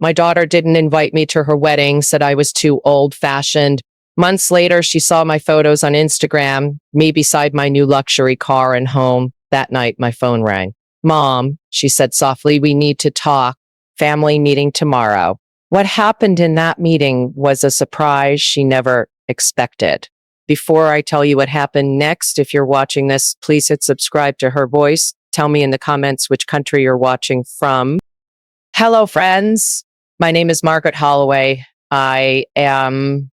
My daughter didn't invite me to her wedding, said I was too old-fashioned. Months later, she saw my photos on Instagram, me beside my new luxury car and home. That night, my phone rang. Mom, she said softly, we need to talk. Family meeting tomorrow. What happened in that meeting was a surprise she never expected. Before I tell you what happened next, if you're watching this, please hit subscribe to Her Voice. Tell me in the comments which country you're watching from. Hello, friends. My name is Margaret Holloway. I am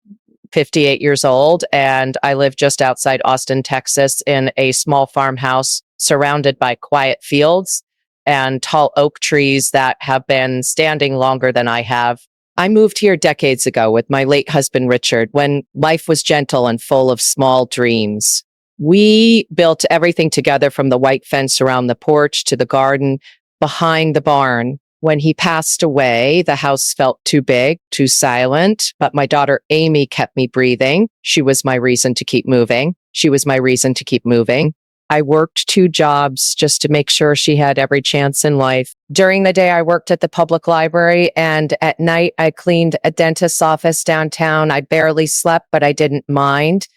58 years old, and I live just outside Austin, Texas, in a small farmhouse surrounded by quiet fields and tall oak trees that have been standing longer than I have. I moved here decades ago with my late husband, Richard, when life was gentle and full of small dreams. We built everything together, from the white fence around the porch to the garden behind the barn. When he passed away, the house felt too big, too silent, but my daughter Amy kept me breathing. She was my reason to keep moving. She was my reason to keep moving. I worked 2 jobs just to make sure she had every chance in life. During the day, I worked at the public library, and at night, I cleaned a dentist's office downtown. I barely slept, but I didn't mind.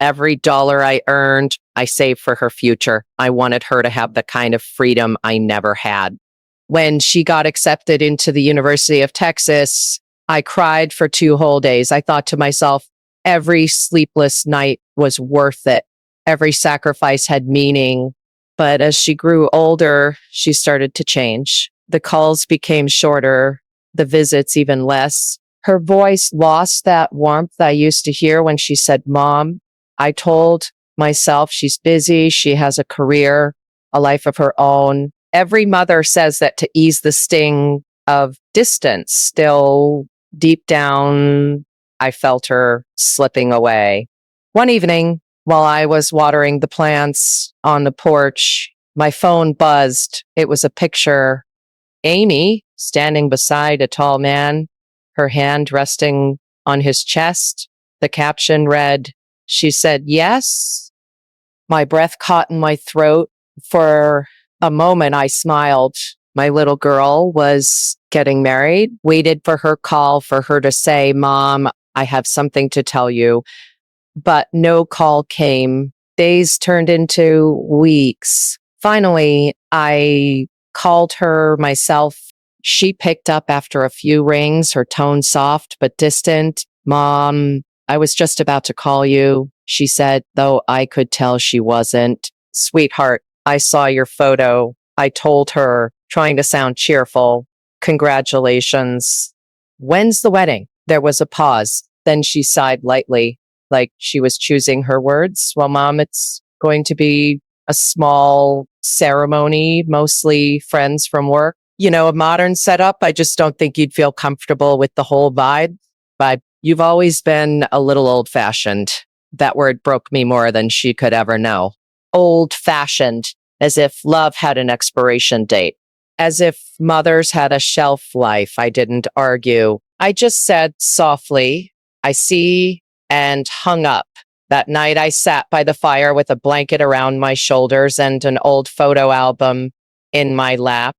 Every dollar I earned, I saved for her future. I wanted her to have the kind of freedom I never had. When she got accepted into the University of Texas, I cried for 2 whole days. I thought to myself, every sleepless night was worth it. Every sacrifice had meaning. But as she grew older, she started to change. The calls became shorter, the visits even less. Her voice lost that warmth I used to hear when she said, Mom. I told myself she's busy, she has a career, a life of her own. Every mother says that to ease the sting of distance. Still, deep down, I felt her slipping away. One evening, while I was watering the plants on the porch, my phone buzzed. It was a picture. Amy standing beside a tall man, her hand resting on his chest. The caption read, she said, yes. My breath caught in my throat. For a moment, I smiled. My little girl was getting married, waited for her call for her to say, Mom, I have something to tell you. But no call came. Days turned into weeks. Finally, I called her myself. She picked up after a few rings, her tone soft but distant. Mom, I was just about to call you, she said, though I could tell she wasn't. Sweetheart, I saw your photo. I told her, trying to sound cheerful. Congratulations. When's the wedding? There was a pause. Then she sighed lightly, like she was choosing her words. Well, Mom, it's going to be a small ceremony, mostly friends from work. You know, a modern setup. I just don't think you'd feel comfortable with the whole vibe. But you've always been a little old-fashioned. That word broke me more than she could ever know. Old-fashioned, as if love had an expiration date. As if mothers had a shelf life. I didn't argue. I just said softly, I see, and hung up. That night I sat by the fire with a blanket around my shoulders and an old photo album in my lap.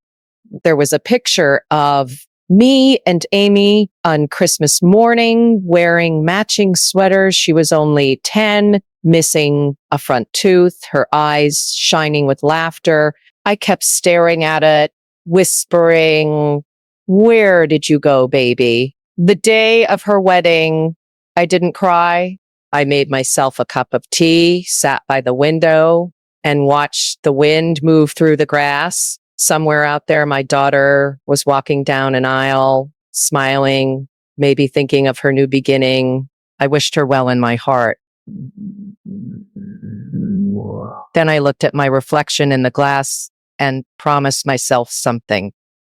There was a picture of me and Amy on Christmas morning wearing matching sweaters. She was only 10, missing a front tooth, her eyes shining with laughter. I kept staring at it, whispering, where did you go, baby? The day of her wedding, I didn't cry. I made myself a cup of tea, sat by the window, and watched the wind move through the grass. Somewhere out there, my daughter was walking down an aisle, smiling, maybe thinking of her new beginning. I wished her well in my heart. Then I looked at my reflection in the glass and promised myself something.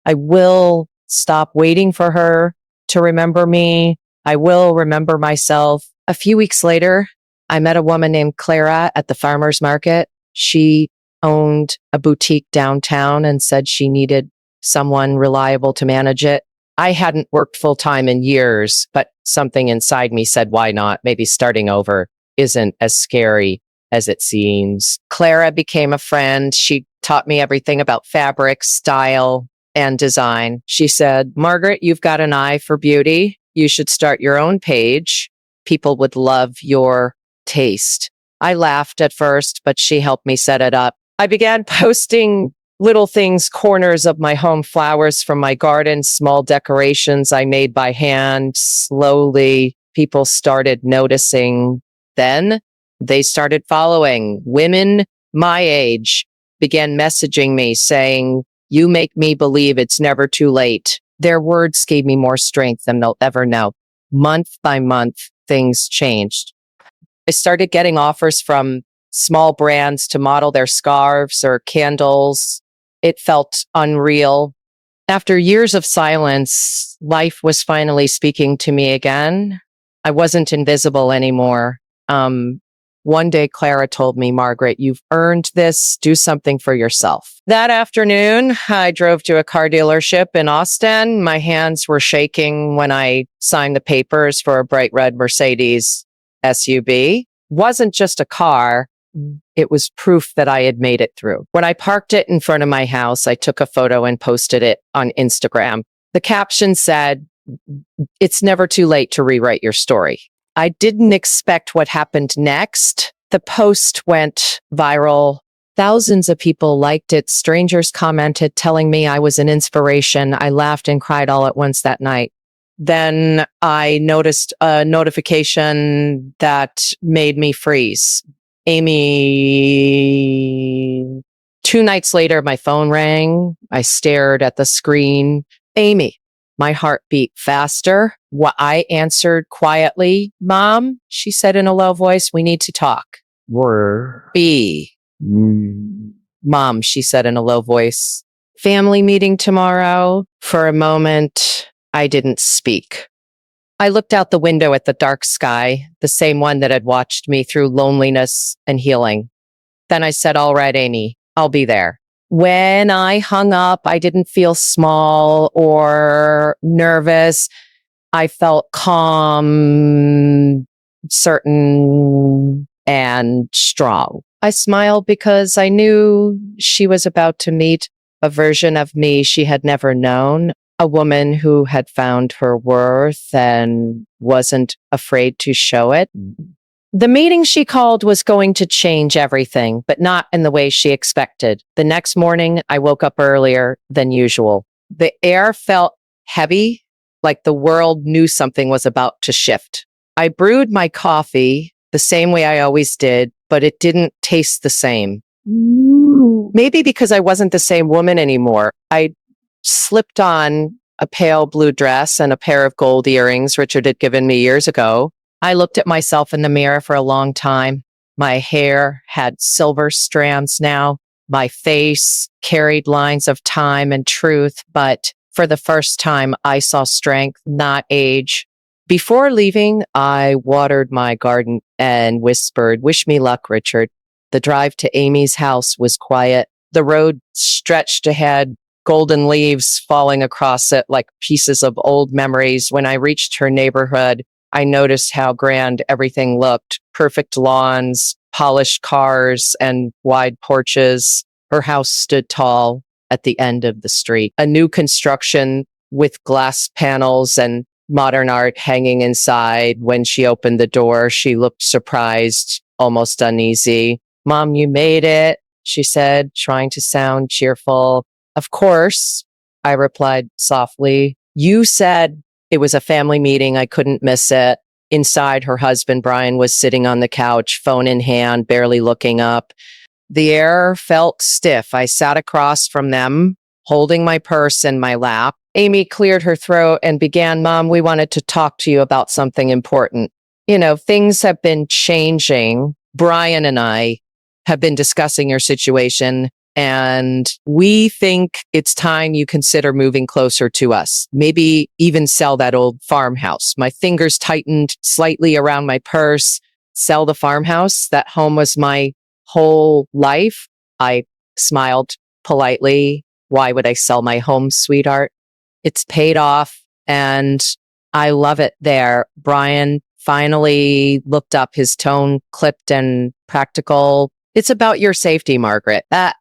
I will stop waiting for her to remember me. I will remember myself. A few weeks later, I met a woman named Clara at the farmer's market. She owned a boutique downtown and said she needed someone reliable to manage it. I hadn't worked full time in years, but something inside me said, why not? Maybe starting over isn't as scary as it seems. Clara became a friend. She taught me everything about fabric, style, and design. She said, Margaret, you've got an eye for beauty. You should start your own page. People would love your taste. I laughed at first, but she helped me set it up. I began posting little things, corners of my home, flowers from my garden, small decorations I made by hand. Slowly, people started noticing. Then they started following. Women my age began messaging me saying, you make me believe it's never too late. Their words gave me more strength than they'll ever know. Month by month, things changed. I started getting offers from small brands to model their scarves or candles. It felt unreal. After years of silence, life was finally speaking to me again. I wasn't invisible anymore. One day, Clara told me, Margaret, you've earned this. Do something for yourself. That afternoon, I drove to a car dealership in Austin. My hands were shaking when I signed the papers for a bright red Mercedes SUV. Wasn't just a car. It was proof that I had made it through. When I parked it in front of my house, I took a photo and posted it on Instagram. The caption said, it's never too late to rewrite your story. I didn't expect what happened next. The post went viral. Thousands of people liked it. Strangers commented, telling me I was an inspiration. I laughed and cried all at once that night. Then I noticed a notification that made me freeze. Amy. 2 nights later, my phone rang. I stared at the screen. Amy. My heart beat faster. I answered quietly. Mom, she said in a low voice, we need to talk. Where? B. Mom, she said in a low voice. Family meeting tomorrow. For a moment, I didn't speak. I looked out the window at the dark sky, the same one that had watched me through loneliness and healing. Then I said, all right, Amy, I'll be there. When I hung up, I didn't feel small or nervous. I felt calm, certain, and strong. I smiled because I knew she was about to meet a version of me she had never known, a woman who had found her worth and wasn't afraid to show it. The meeting she called was going to change everything, but not in the way she expected. The next morning, I woke up earlier than usual. The air felt heavy, like the world knew something was about to shift. I brewed my coffee the same way I always did, but it didn't taste the same. Maybe because I wasn't the same woman anymore. I slipped on a pale blue dress and a pair of gold earrings Richard had given me years ago. I looked at myself in the mirror for a long time. My hair had silver strands now. My face carried lines of time and truth, but for the first time, I saw strength, not age. Before leaving, I watered my garden and whispered, wish me luck, Richard. The drive to Amy's house was quiet. The road stretched ahead, golden leaves falling across it like pieces of old memories. When I reached her neighborhood, I noticed how grand everything looked. Perfect lawns, polished cars, and wide porches. Her house stood tall at the end of the street. A new construction with glass panels and modern art hanging inside. When she opened the door, she looked surprised, almost uneasy. Mom, you made it, she said, trying to sound cheerful. Of course, I replied softly. You said it was a family meeting. I couldn't miss it. Inside, her husband, Brian, was sitting on the couch, phone in hand, barely looking up. The air felt stiff. I sat across from them, holding my purse in my lap. Amy cleared her throat and began, Mom, we wanted to talk to you about something important. You know, things have been changing. Brian and I have been discussing your situation, and we think it's time you consider moving closer to us. Maybe even sell that old farmhouse. My fingers tightened slightly around my purse. Sell the farmhouse? That home was my whole life. I smiled politely. Why would I sell my home, sweetheart? It's paid off and I love it there. Brian finally looked up, his tone clipped and practical. It's about your safety, Margaret. That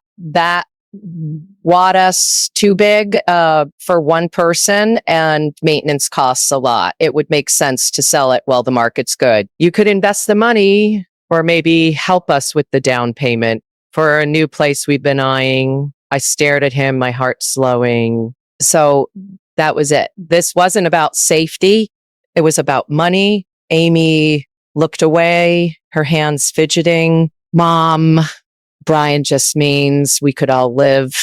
Wada's too big for one person and maintenance costs a lot. It would make sense to sell it while the market's good. You could invest the money or maybe help us with the down payment for a new place we've been eyeing. I stared at him, my heart slowing. So that was it. This wasn't about safety. It was about money. Amy looked away, her hands fidgeting. Mom, Brian just means we could all live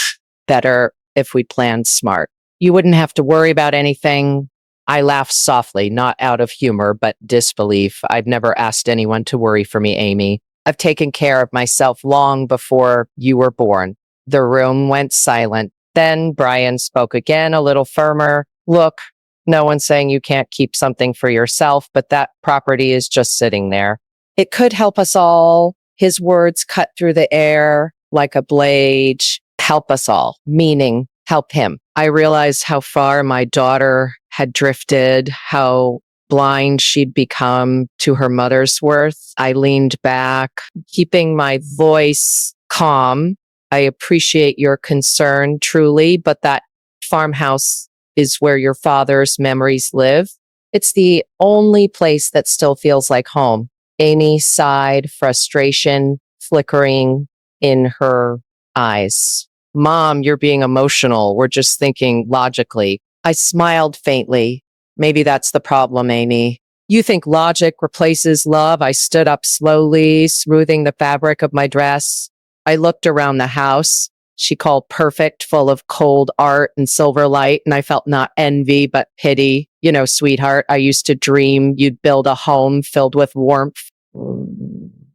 better if we planned smart. You wouldn't have to worry about anything. I laughed softly, not out of humor, but disbelief. I've never asked anyone to worry for me, Amy. I've taken care of myself long before you were born. The room went silent. Then Brian spoke again, a little firmer. Look, no one's saying you can't keep something for yourself, but that property is just sitting there. It could help us all. His words cut through the air like a blade. Help us all, meaning help him. I realized how far my daughter had drifted, how blind she'd become to her mother's worth. I leaned back, keeping my voice calm. I appreciate your concern, truly, but that farmhouse is where your father's memories live. It's the only place that still feels like home. Amy sighed, frustration flickering in her eyes. Mom, you're being emotional. We're just thinking logically. I smiled faintly. Maybe that's the problem, Amy. You think logic replaces love? I stood up slowly, smoothing the fabric of my dress. I looked around the house. She called perfect, full of cold art and silver light, and I felt not envy, but pity. You know, sweetheart, I used to dream you'd build a home filled with warmth.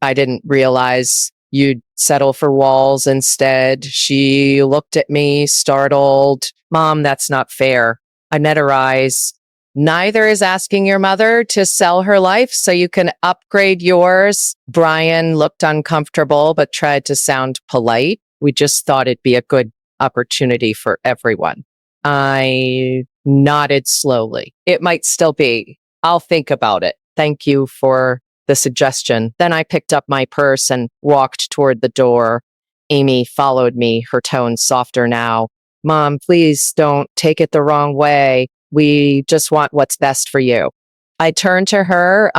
I didn't realize you'd settle for walls instead. She looked at me, startled. Mom, that's not fair. I met her eyes. Neither is asking your mother to sell her life so you can upgrade yours. Brian looked uncomfortable, but tried to sound polite. We just thought it'd be a good opportunity for everyone. I nodded slowly. It might still be. I'll think about it. Thank you for the suggestion. Then I picked up my purse and walked toward the door. Amy followed me, her tone softer now. Mom, please don't take it the wrong way. We just want what's best for you. I turned to her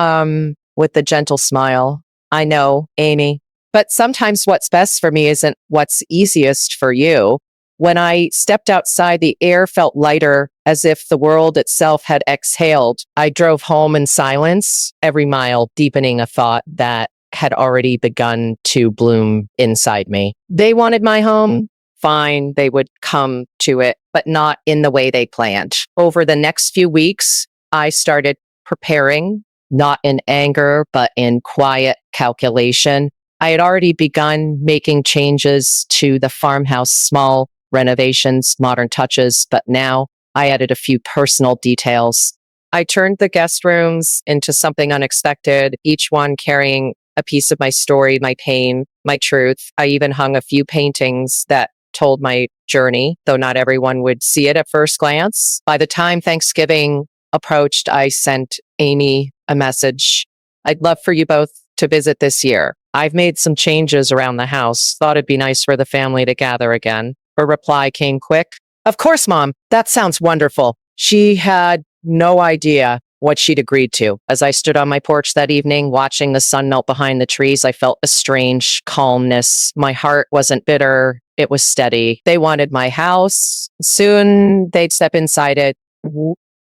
with a gentle smile. I know, Amy, but sometimes what's best for me isn't what's easiest for you. When I stepped outside, the air felt lighter, as if the world itself had exhaled. I drove home in silence, every mile deepening a thought that had already begun to bloom inside me. They wanted my home. Fine, they would come to it, but not in the way they planned. Over the next few weeks, I started preparing, not in anger, but in quiet calculation. I had already begun making changes to the farmhouse, small renovations, modern touches, but now I added a few personal details. I turned the guest rooms into something unexpected, each one carrying a piece of my story, my pain, my truth. I even hung a few paintings that told my journey, though not everyone would see it at first glance. By the time Thanksgiving approached, I sent Amy a message. I'd love for you both to visit this year. I've made some changes around the house. Thought it'd be nice for the family to gather again. Her reply came quick. Of course, Mom. That sounds wonderful. She had no idea what she'd agreed to. As I stood on my porch that evening, watching the sun melt behind the trees, I felt a strange calmness. My heart wasn't bitter. It was steady. They wanted my house. Soon they'd step inside it.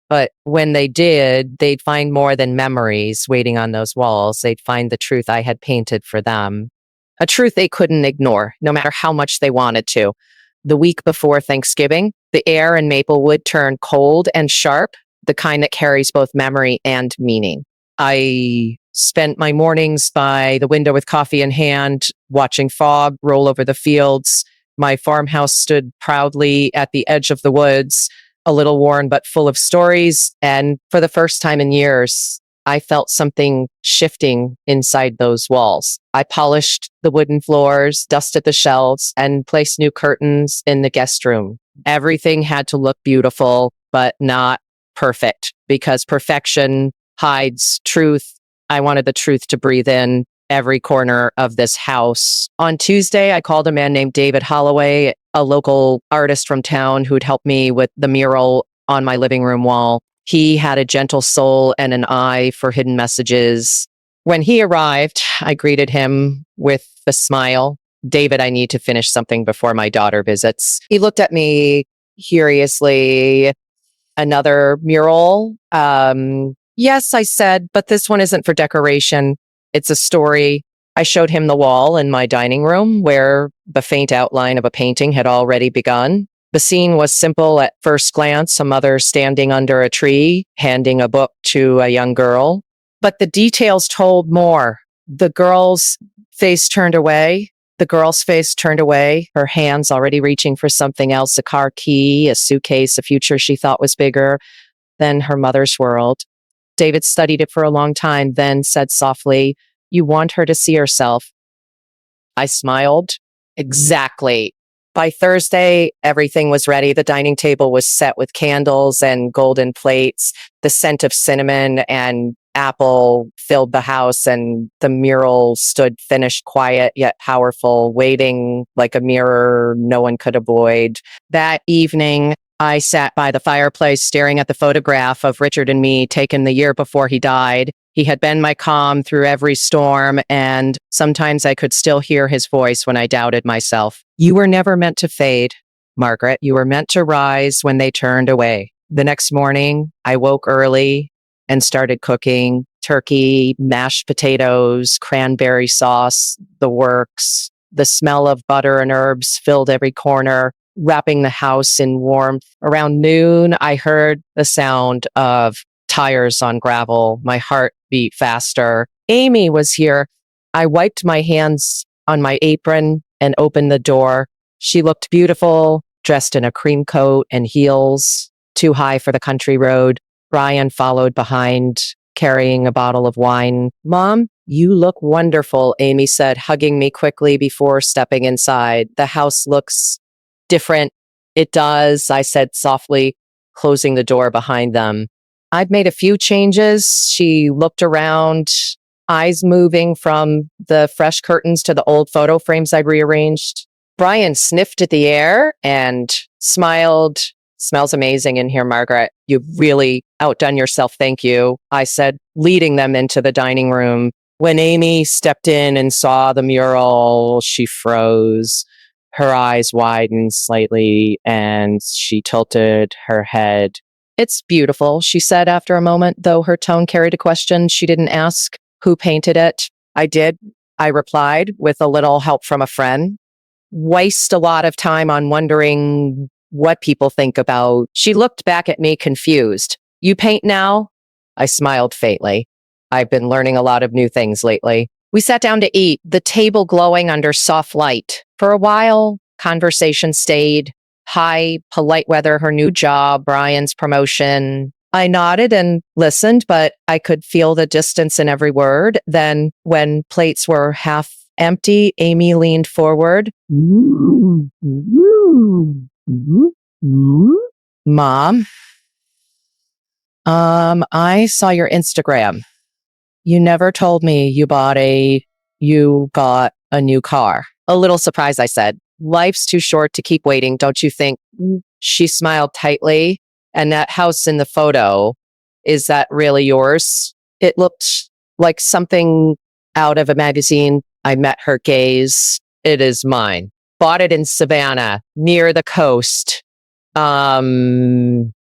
But when they did, they'd find more than memories waiting on those walls. They'd find the truth I had painted for them. A truth they couldn't ignore, no matter how much they wanted to. The week before Thanksgiving, the air in Maplewood turned cold and sharp, the kind that carries both memory and meaning. I spent my mornings by the window with coffee in hand, watching fog roll over the fields. My farmhouse stood proudly at the edge of the woods, a little worn but full of stories. And for the first time in years, I felt something shifting inside those walls. I polished the wooden floors, dusted the shelves, and placed new curtains in the guest room. Everything had to look beautiful, but not perfect, because perfection hides truth. I wanted the truth to breathe in, every corner of this house. On Tuesday, I called a man named David Holloway, a local artist from town who'd helped me with the mural on my living room wall. He had a gentle soul and an eye for hidden messages. When he arrived, I greeted him with a smile. David, I need to finish something before my daughter visits. He looked at me curiously. Another mural? Yes, I said, but this one isn't for decoration. It's a story. I showed him the wall in my dining room where the faint outline of a painting had already begun. The scene was simple at first glance, a mother standing under a tree, handing a book to a young girl. But the details told more. The girl's face turned away. The girl's face turned away, her hands already reaching for something else, a car key, a suitcase, a future she thought was bigger than her mother's world. David studied it for a long time, then said softly, "You want her to see herself." I smiled. Exactly. By Thursday, everything was ready. The dining table was set with candles and golden plates. The scent of cinnamon and apple filled the house, and the mural stood finished, quiet yet powerful, waiting like a mirror no one could avoid. That evening, I sat by the fireplace staring at the photograph of Richard and me taken the year before he died. He had been my calm through every storm, and sometimes I could still hear his voice when I doubted myself. "You were never meant to fade, Margaret. You were meant to rise when they turned away." The next morning, I woke early and started cooking turkey, mashed potatoes, cranberry sauce, the works. The smell of butter and herbs filled every corner, wrapping the house in warmth. Around noon, I heard the sound of tires on gravel. My heart beat faster. Amy was here. I wiped my hands on my apron and opened the door. She looked beautiful, dressed in a cream coat and heels, too high for the country road. Brian followed behind, carrying a bottle of wine. "Mom, you look wonderful," Amy said, hugging me quickly before stepping inside. "The house looks different." "It does," I said softly, closing the door behind them. "I've made a few changes." She looked around, eyes moving from the fresh curtains to the old photo frames I'd rearranged. Brian sniffed at the air and smiled. "Smells amazing in here, Margaret. You've really outdone yourself, thank you," I said, leading them into the dining room. When Amy stepped in and saw the mural, she froze. Her eyes widened slightly and she tilted her head. "It's beautiful," she said after a moment, though her tone carried a question. She didn't ask who painted it. "I did," I replied, with a little help from a friend. "Waste a lot of time on wondering what people think about." She looked back at me confused. "You paint now?" I smiled faintly. I've been learning a lot of new things lately. We sat down to eat, the table glowing under soft light. For a while, conversation stayed. High, polite weather, her new job, Brian's promotion. I nodded and listened, but I could feel the distance in every word. Then, when plates were half empty, Amy leaned forward. "Mom, I saw your Instagram. You never told me you got a new car." "A little surprised," I said. "Life's too short to keep waiting, don't you think?" She smiled tightly. "And that house in the photo, is that really yours?" It looked like something out of a magazine. I met her gaze. "It is mine. Bought it in Savannah, near the coast. I'm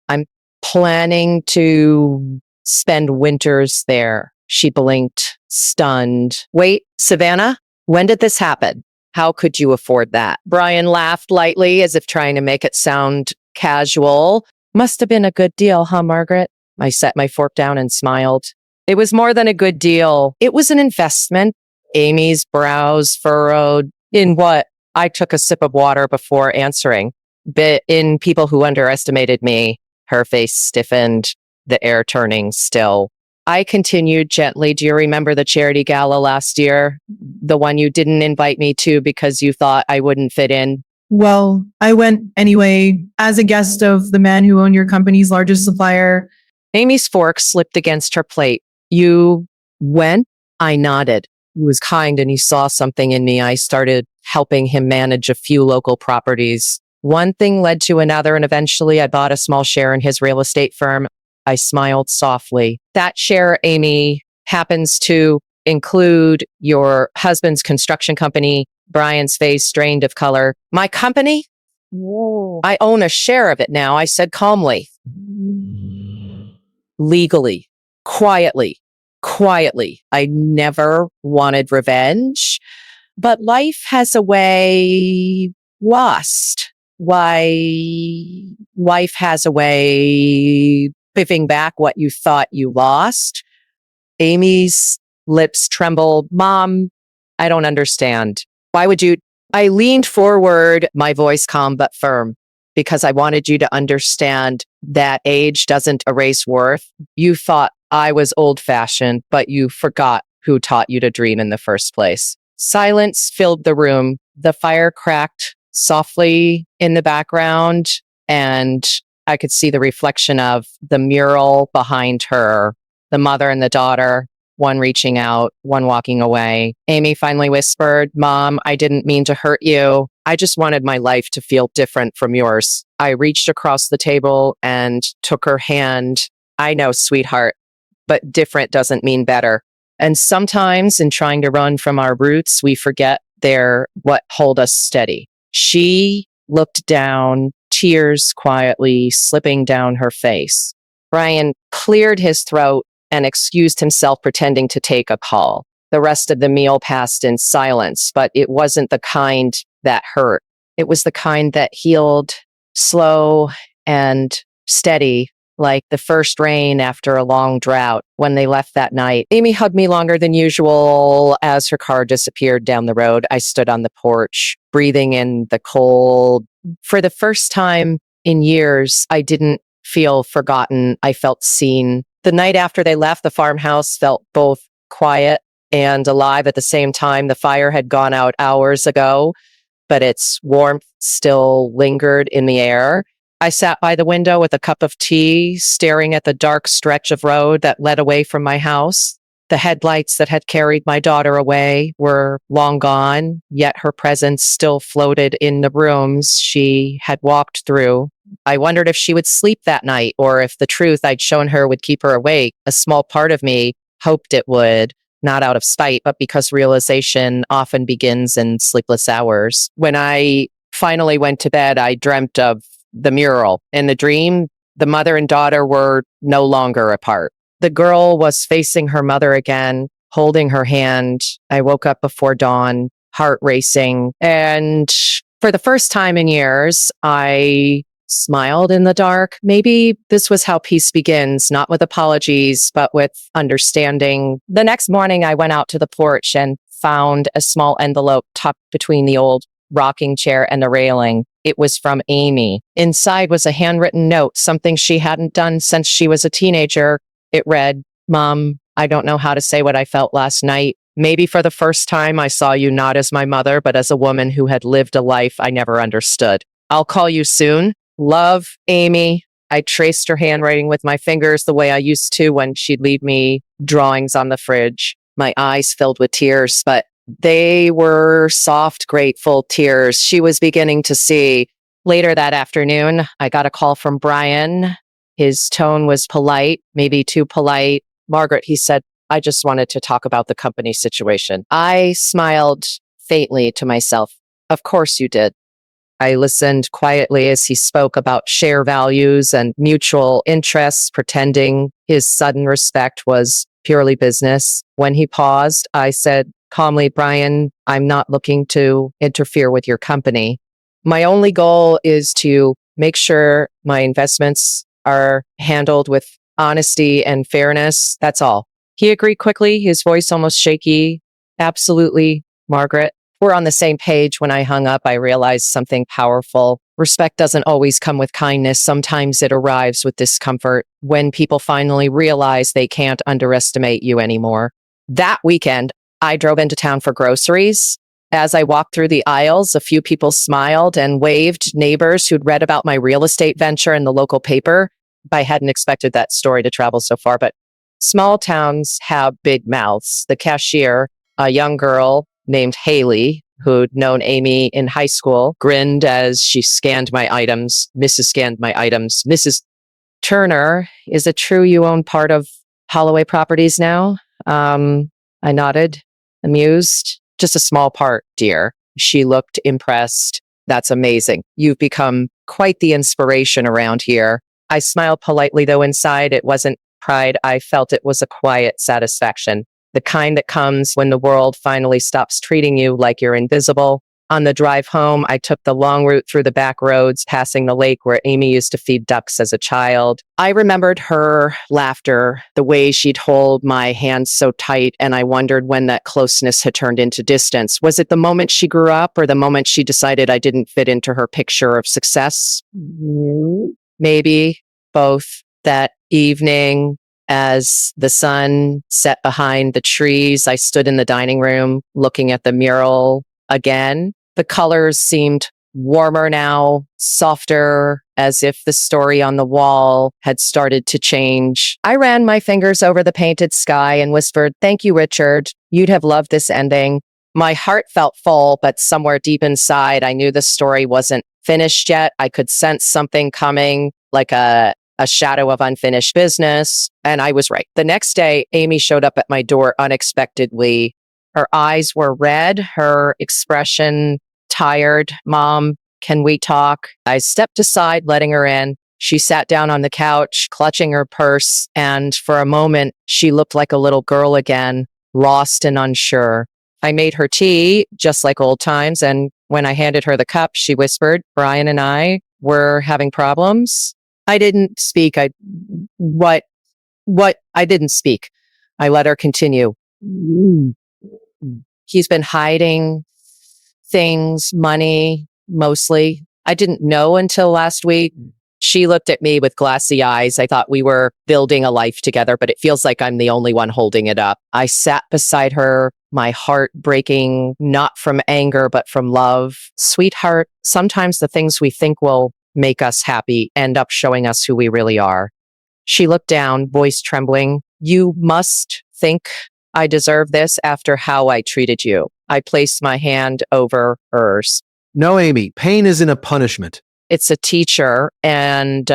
planning to spend winters there." She blinked, stunned. "Wait, Savannah? When did this happen? How could you afford that?" Brian laughed lightly, as if trying to make it sound casual. "Must have been a good deal, huh, Margaret?" I set my fork down and smiled. "It was more than a good deal. It was an investment." Amy's brows furrowed. "In what?" I took a sip of water before answering. "Bit in people who underestimated me." Her face stiffened, the air turning still. I continued gently. "Do you remember the charity gala last year? The one you didn't invite me to because you thought I wouldn't fit in?" "Well, I went anyway, as a guest of the man who owned your company's largest supplier." Amy's fork slipped against her plate. "You went?" I nodded. He was kind and he saw something in me. I started helping him manage a few local properties. One thing led to another, and eventually I bought a small share in his real estate firm. I smiled softly. That share, Amy, happens to include your husband's construction company. Brian's face drained of color. My company? Whoa. I own a share of it now, I said calmly. Legally, quietly. I never wanted revenge, but life has a way, life has a way giving back what you thought you lost. Amy's lips trembled. Mom, I don't understand. Why would you? I leaned forward, my voice calm but firm, because I wanted you to understand that age doesn't erase worth. You thought I was old fashioned, but you forgot who taught you to dream in the first place. Silence filled the room. The fire cracked softly in the background, and I could see the reflection of the mural behind her, the mother and the daughter, one reaching out, one walking away. Amy finally whispered, Mom, I didn't mean to hurt you. I just wanted my life to feel different from yours. I reached across the table and took her hand. I know, sweetheart, but different doesn't mean better. And sometimes in trying to run from our roots, we forget they're what hold us steady. She looked down, tears quietly slipping down her face. Brian cleared his throat and excused himself, pretending to take a call. The rest of the meal passed in silence, but it wasn't the kind that hurt. It was the kind that healed, slow and steady, like the first rain after a long drought. When they left that night, Amy hugged me longer than usual. As her car disappeared down the road, I stood on the porch, breathing in the cold. For the first time in years, I didn't feel forgotten. I felt seen. The night after they left, the farmhouse felt both quiet and alive at the same time. The fire had gone out hours ago, but its warmth still lingered in the air. I sat by the window with a cup of tea, staring at the dark stretch of road that led away from my house. The headlights that had carried my daughter away were long gone, yet her presence still floated in the rooms she had walked through. I wondered if she would sleep that night, or if the truth I'd shown her would keep her awake. A small part of me hoped it would, not out of spite, but because realization often begins in sleepless hours. When I finally went to bed, I dreamt of the mural. In the dream, the mother and daughter were no longer apart. The girl was facing her mother again, holding her hand. I woke up before dawn, heart racing. And for the first time in years, I smiled in the dark. Maybe this was how peace begins, not with apologies, but with understanding. The next morning, I went out to the porch and found a small envelope tucked between the old rocking chair and the railing. It was from Amy. Inside was a handwritten note, something she hadn't done since she was a teenager. It read, Mom, I don't know how to say what I felt last night. Maybe for the first time, I saw you not as my mother, but as a woman who had lived a life I never understood. I'll call you soon. Love, Amy. I traced her handwriting with my fingers the way I used to when she'd leave me drawings on the fridge. My eyes filled with tears, but they were soft, grateful tears. She was beginning to see. Later that afternoon, I got a call from Brian. His tone was polite, maybe too polite. Margaret, he said, I just wanted to talk about the company situation. I smiled faintly to myself. Of course you did. I listened quietly as he spoke about share values and mutual interests, pretending his sudden respect was purely business. When he paused, I said calmly, Brian, I'm not looking to interfere with your company. My only goal is to make sure my investments are handled with honesty and fairness. That's all. He agreed quickly, his voice almost shaky. Absolutely, Margaret. We're on the same page. When I hung up, I realized something powerful. Respect doesn't always come with kindness. Sometimes it arrives with discomfort when people finally realize they can't underestimate you anymore. That weekend, I drove into town for groceries. As I walked through the aisles, a few people smiled and waved, neighbors who'd read about my real estate venture in the local paper. I hadn't expected that story to travel so far, but small towns have big mouths. The cashier, A young girl named Haley, who'd known Amy in high school, grinned as she scanned my items. Mrs. scanned my items. Mrs. Turner, is it true you own part of Holloway Properties now? I nodded, amused. Just a small part, dear. She looked impressed. That's amazing. You've become quite the inspiration around here. I smiled politely, though inside it wasn't pride. I felt it was a quiet satisfaction, the kind that comes when the world finally stops treating you like you're invisible. On the drive home, I took the long route through the back roads, passing the lake where Amy used to feed ducks as a child. I remembered her laughter, the way she'd hold my hands so tight, and I wondered when that closeness had turned into distance. Was it the moment she grew up or the moment she decided I didn't fit into her picture of success? Maybe both. That evening, as the sun set behind the trees, I stood in the dining room looking at the mural again. The colors seemed warmer now, softer, as if the story on the wall had started to change. I ran my fingers over the painted sky and whispered, "Thank you, Richard. You'd have loved this ending." My heart felt full, but somewhere deep inside, I knew the story wasn't finished yet. I could sense something coming, like a shadow of unfinished business. And I was right. The next day, Amy showed up at my door unexpectedly. Her eyes were red, her expression tired. "Mom, can we talk?" I stepped aside, letting her in. She sat down on the couch, clutching her purse, and for a moment, she looked like a little girl again, lost and unsure. I made her tea, just like old times, and when I handed her the cup, she whispered, "Brian and I were having problems." I didn't speak. What, I didn't speak. I let her continue. "He's been hiding things, money, mostly. I didn't know until last week." She looked at me with glassy eyes. I thought we were building a life together, but it feels like I'm the only one holding it up. I sat beside her, my heart breaking, not from anger, but from love. "Sweetheart, sometimes the things we think will make us happy end up showing us who we really are." She looked down, voice trembling. "You must think I deserve this after how I treated you." I placed my hand over hers. No, Amy, pain isn't a punishment. It's a teacher, and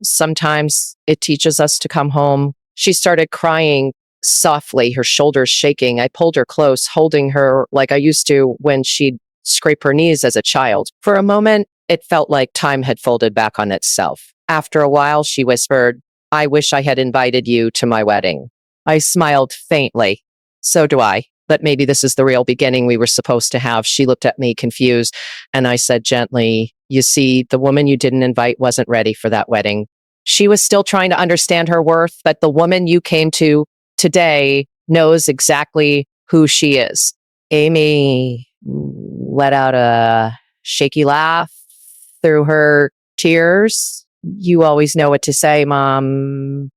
sometimes it teaches us to come home. She started crying softly, her shoulders shaking. I pulled her close, holding her like I used to when she'd scrape her knees as a child. For a moment, it felt like time had folded back on itself. After a while, she whispered, "I wish I had invited you to my wedding." I smiled faintly. "So do I. But maybe this is the real beginning we were supposed to have." She looked at me confused, and I said gently, "You see, the woman you didn't invite wasn't ready for that wedding." She was still trying to understand her worth, but the woman you came to today knows exactly who she is. Amy let out a shaky laugh through her tears. "You always know what to say, Mom."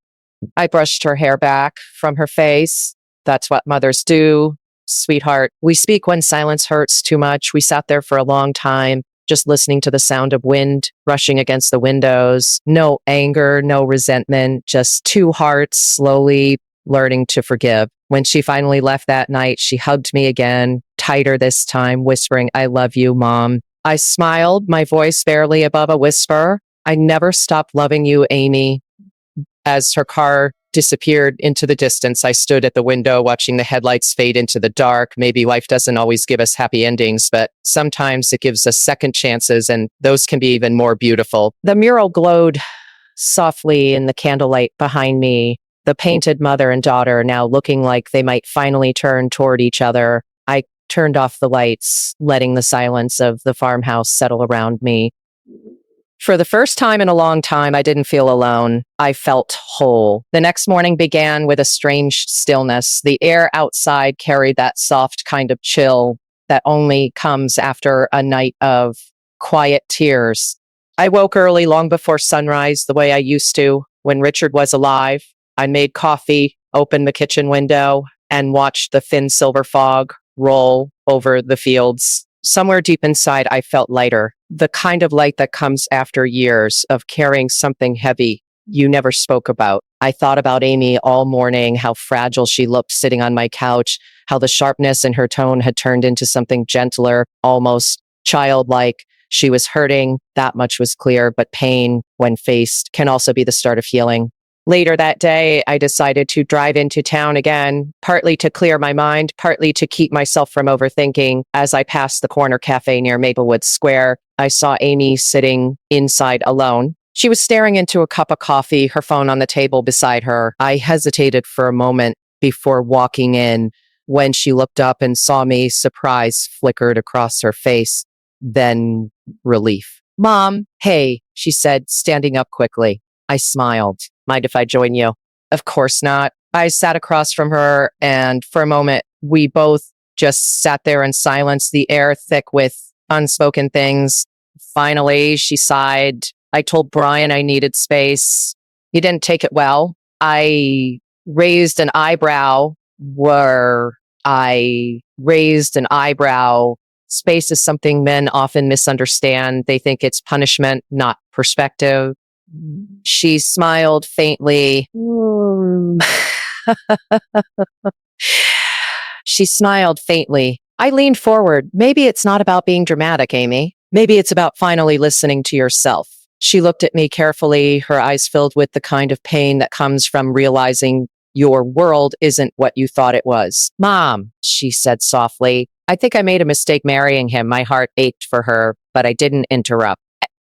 I brushed her hair back from her face. "That's what mothers do, sweetheart. We speak when silence hurts too much." We sat there for a long time, just listening to the sound of wind rushing against the windows. No anger, no resentment, just two hearts slowly learning to forgive. When she finally left that night, she hugged me again, tighter this time, whispering, "I love you, Mom." I smiled, my voice barely above a whisper. "I never stopped loving you, Amy." As her car disappeared into the distance, I stood at the window watching the headlights fade into the dark. Maybe life doesn't always give us happy endings, but sometimes it gives us second chances, and those can be even more beautiful. The mural glowed softly in the candlelight behind me, the painted mother and daughter now looking like they might finally turn toward each other. I turned off the lights, letting the silence of the farmhouse settle around me. For the first time in a long time, I didn't feel alone. I felt whole. The next morning began with a strange stillness. The air outside carried that soft kind of chill that only comes after a night of quiet tears. I woke early, long before sunrise, the way I used to when Richard was alive. I made coffee, opened the kitchen window, and watched the thin silver fog roll over the fields. Somewhere deep inside, I felt lighter, the kind of light that comes after years of carrying something heavy you never spoke about. I thought about Amy all morning, how fragile she looked sitting on my couch, how the sharpness in her tone had turned into something gentler, almost childlike. She was hurting, that much was clear, but pain, when faced, can also be the start of healing. Later that day, I decided to drive into town again, partly to clear my mind, partly to keep myself from overthinking. As I passed the corner cafe near Maplewood Square, I saw Amy sitting inside alone. She was staring into a cup of coffee, her phone on the table beside her. I hesitated for a moment before walking in. When she looked up and saw me, surprise flickered across her face, then relief. "Mom, hey," she said, standing up quickly. I smiled. "Mind if I join you?" "Of course not." I sat across from her, and for a moment, we both just sat there in silence, the air thick with unspoken things. Finally, she sighed. "I told Brian I needed space. He didn't take it well." I raised an eyebrow where I raised an eyebrow. Space is something men often misunderstand. They think it's punishment, not perspective. She smiled faintly. She smiled faintly. I leaned forward. "Maybe it's not about being dramatic, Amy. Maybe it's about finally listening to yourself." She looked at me carefully, her eyes filled with the kind of pain that comes from realizing your world isn't what you thought it was. "Mom," she said softly, "I think I made a mistake marrying him." My heart ached for her, but I didn't interrupt.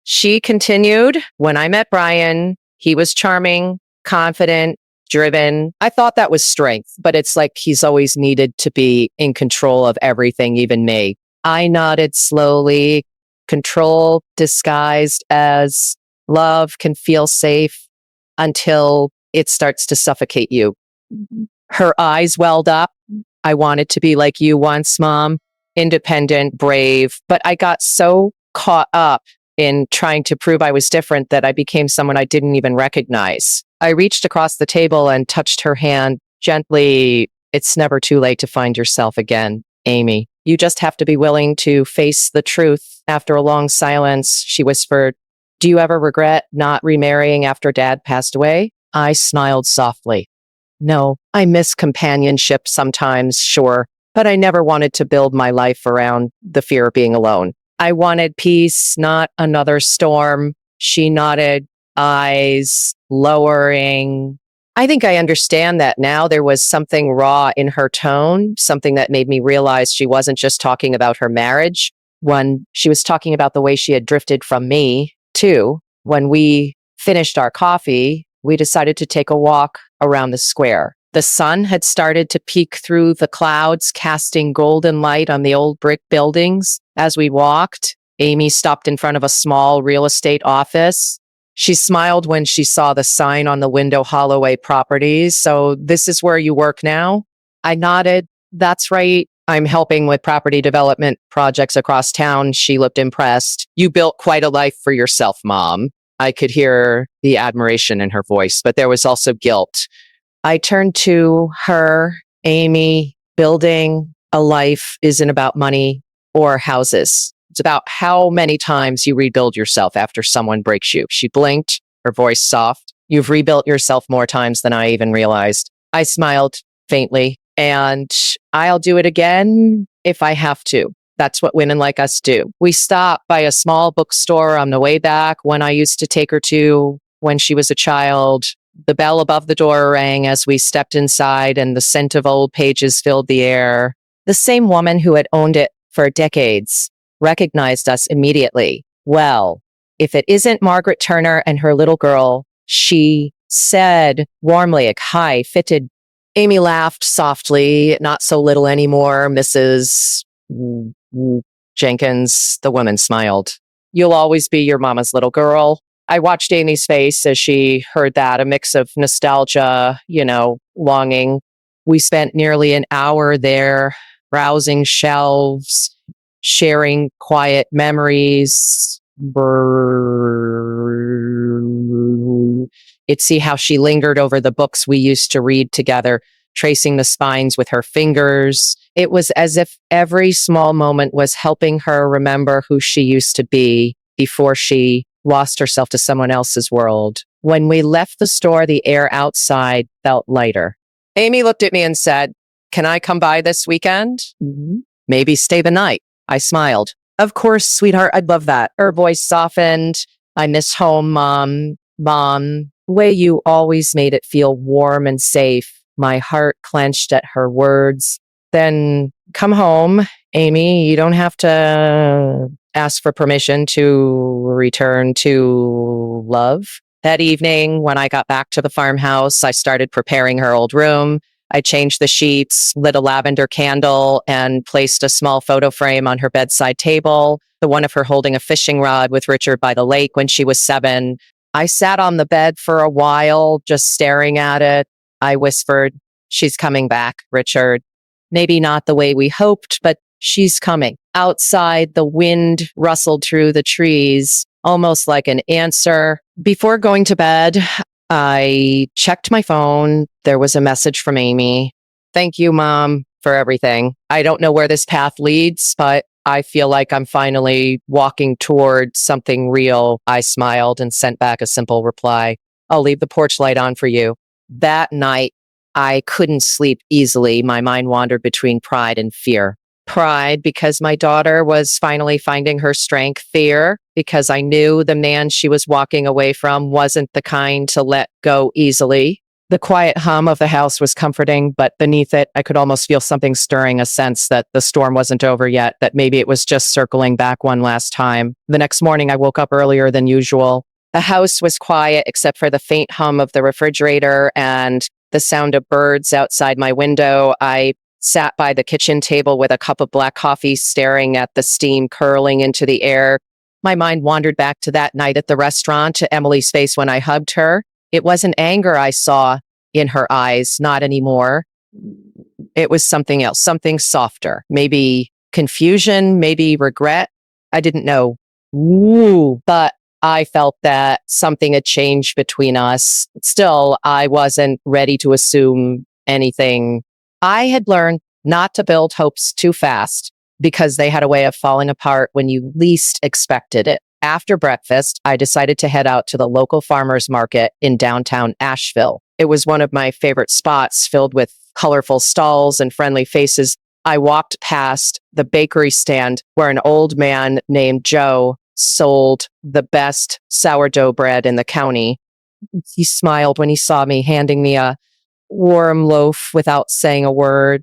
She continued, "When I met Brian, he was charming, confident, driven. I thought that was strength, but it's like he's always needed to be in control of everything, even me." I nodded slowly. Control disguised as love can feel safe until it starts to suffocate you. Her eyes welled up. "I wanted to be like you once, Mom. Independent, brave, but I got so caught up in trying to prove I was different that I became someone I didn't even recognize." I reached across the table and touched her hand gently. "It's never too late to find yourself again, Amy. You just have to be willing to face the truth." After a long silence, she whispered, "Do you ever regret not remarrying after Dad passed away?" I smiled softly. "No, I miss companionship sometimes, sure, but I never wanted to build my life around the fear of being alone. I wanted peace, not another storm." She nodded, eyes lowering. I think I understand that now. There was something raw in her tone, something that made me realize she wasn't just talking about her marriage. When she was talking about the way she had drifted from me, too. When we finished our coffee, we decided to take a walk around the square. The sun had started to peek through the clouds, casting golden light on the old brick buildings. As we walked, Amy stopped in front of a small real estate office. She smiled when she saw the sign on the window, Holloway Properties. "So this is where you work now?" I nodded. "That's right. I'm helping with property development projects across town." She looked impressed. "You built quite a life for yourself, Mom." I could hear the admiration in her voice, but there was also guilt. I turned to her. "Amy, building a life isn't about money or houses. It's about how many times you rebuild yourself after someone breaks you." She blinked, her voice soft. "You've rebuilt yourself more times than I even realized." I smiled faintly. "And I'll do it again if I have to. That's what women like us do." We stopped by a small bookstore on the way back, one I used to take her to when she was a child. The bell above the door rang as we stepped inside, and the scent of old pages filled the air. The same woman who had owned it for decades recognized us immediately. "Well, if it isn't Margaret Turner and her little girl," she said warmly. "Hi, fitted." Amy laughed softly. "Not so little anymore, Mrs. Jenkins." The woman smiled. "You'll always be your mama's little girl." I watched Amy's face as she heard that, a mix of nostalgia, longing. We spent nearly an hour there, browsing shelves, sharing quiet memories. It's see how she lingered over the books we used to read together, tracing the spines with her fingers. It was as if every small moment was helping her remember who she used to be before she lost herself to someone else's world. When we left the store, the air outside felt lighter. Amy looked at me and said, "Can I come by this weekend? Maybe stay the night." I smiled. Of course, sweetheart. I'd love that. Her voice softened. "I miss home, Mom. Mom, the way you always made it feel warm and safe." My heart clenched at her words. "Then come home, Amy. You don't have to ask for permission to return to love." That evening, when I got back to the farmhouse, I started preparing her old room. I changed the sheets, lit a lavender candle, and placed a small photo frame on her bedside table, the one of her holding a fishing rod with Richard by the lake when she was 7. I sat on the bed for a while, just staring at it. I whispered, "She's coming back, Richard. Maybe not the way we hoped, but she's coming." Outside, the wind rustled through the trees, almost like an answer. Before going to bed, I checked my phone. There was a message from Amy. "Thank you, Mom, for everything. I don't know where this path leads, but I feel like I'm finally walking toward something real." I smiled and sent back a simple reply. "I'll leave the porch light on for you." That night, I couldn't sleep easily. My mind wandered between pride and fear. Pride because my daughter was finally finding her strength. Fear because I knew the man she was walking away from wasn't the kind to let go easily. The quiet hum of the house was comforting, but beneath it, I could almost feel something stirring, a sense that the storm wasn't over yet, that maybe it was just circling back one last time. The next morning, I woke up earlier than usual. The house was quiet except for the faint hum of the refrigerator and the sound of birds outside my window. I sat by the kitchen table with a cup of black coffee, staring at the steam curling into the air. My mind wandered back to that night at the restaurant, to Emily's face when I hugged her. It wasn't anger I saw in her eyes, not anymore. It was something else, something softer, maybe confusion, maybe regret. I didn't know. But I felt that something had changed between us. Still, I wasn't ready to assume anything. I had learned not to build hopes too fast because they had a way of falling apart when you least expected it. After breakfast, I decided to head out to the local farmers market in downtown Asheville. It was one of my favorite spots, filled with colorful stalls and friendly faces. I walked past the bakery stand where an old man named Joe sold the best sourdough bread in the county. He smiled when he saw me, handing me a warm loaf without saying a word.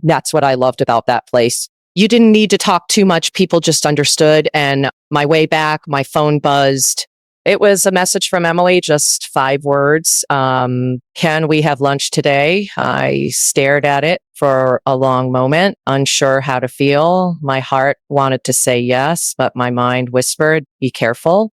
That's what I loved about that place. You didn't need to talk too much. People just understood. And my way back, my phone buzzed. It was a message from Emily, just 5 words. "Can we have lunch today?" I stared at it for a long moment, unsure how to feel. My heart wanted to say yes, but my mind whispered, "Be careful."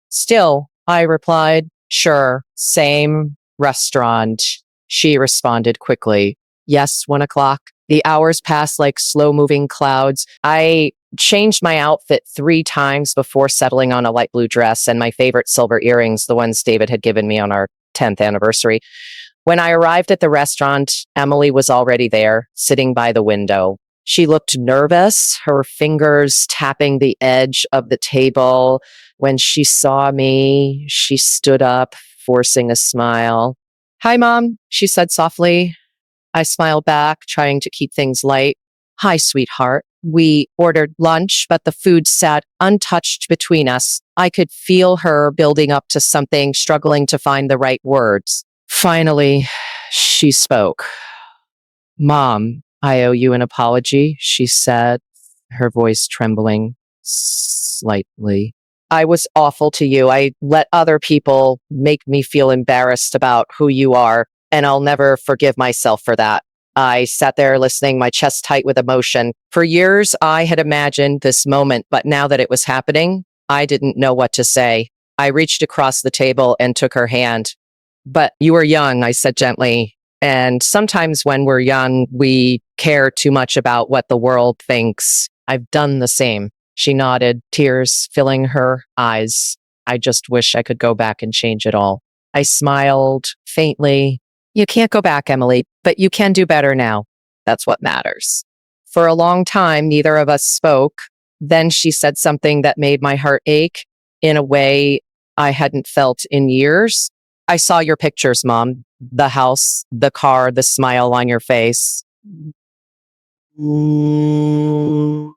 Still, I replied, "Sure, same restaurant." She responded quickly, "Yes, 1 o'clock." The hours passed like slow moving clouds. I changed my outfit 3 times before settling on a light blue dress and my favorite silver earrings, the ones David had given me on our 10th anniversary. When I arrived at the restaurant, Emily was already there, sitting by the window. She looked nervous, her fingers tapping the edge of the table. When she saw me, she stood up, forcing a smile. "Hi, Mom," she said softly. I smiled back, trying to keep things light. "Hi, sweetheart." We ordered lunch, but the food sat untouched between us. I could feel her building up to something, struggling to find the right words. Finally, she spoke. "Mom, I owe you an apology," she said, her voice trembling slightly. "I was awful to you. I let other people make me feel embarrassed about who you are, and I'll never forgive myself for that." I sat there listening, my chest tight with emotion. For years, I had imagined this moment, but now that it was happening, I didn't know what to say. I reached across the table and took her hand. "But you were young," I said gently. "And sometimes when we're young, we care too much about what the world thinks. I've done the same." She nodded, tears filling her eyes. "I just wish I could go back and change it all." I smiled faintly. "You can't go back, Emily, but you can do better now. That's what matters." For a long time, neither of us spoke. Then she said something that made my heart ache in a way I hadn't felt in years. I saw your pictures, Mom. The house, the car, the smile on your face. You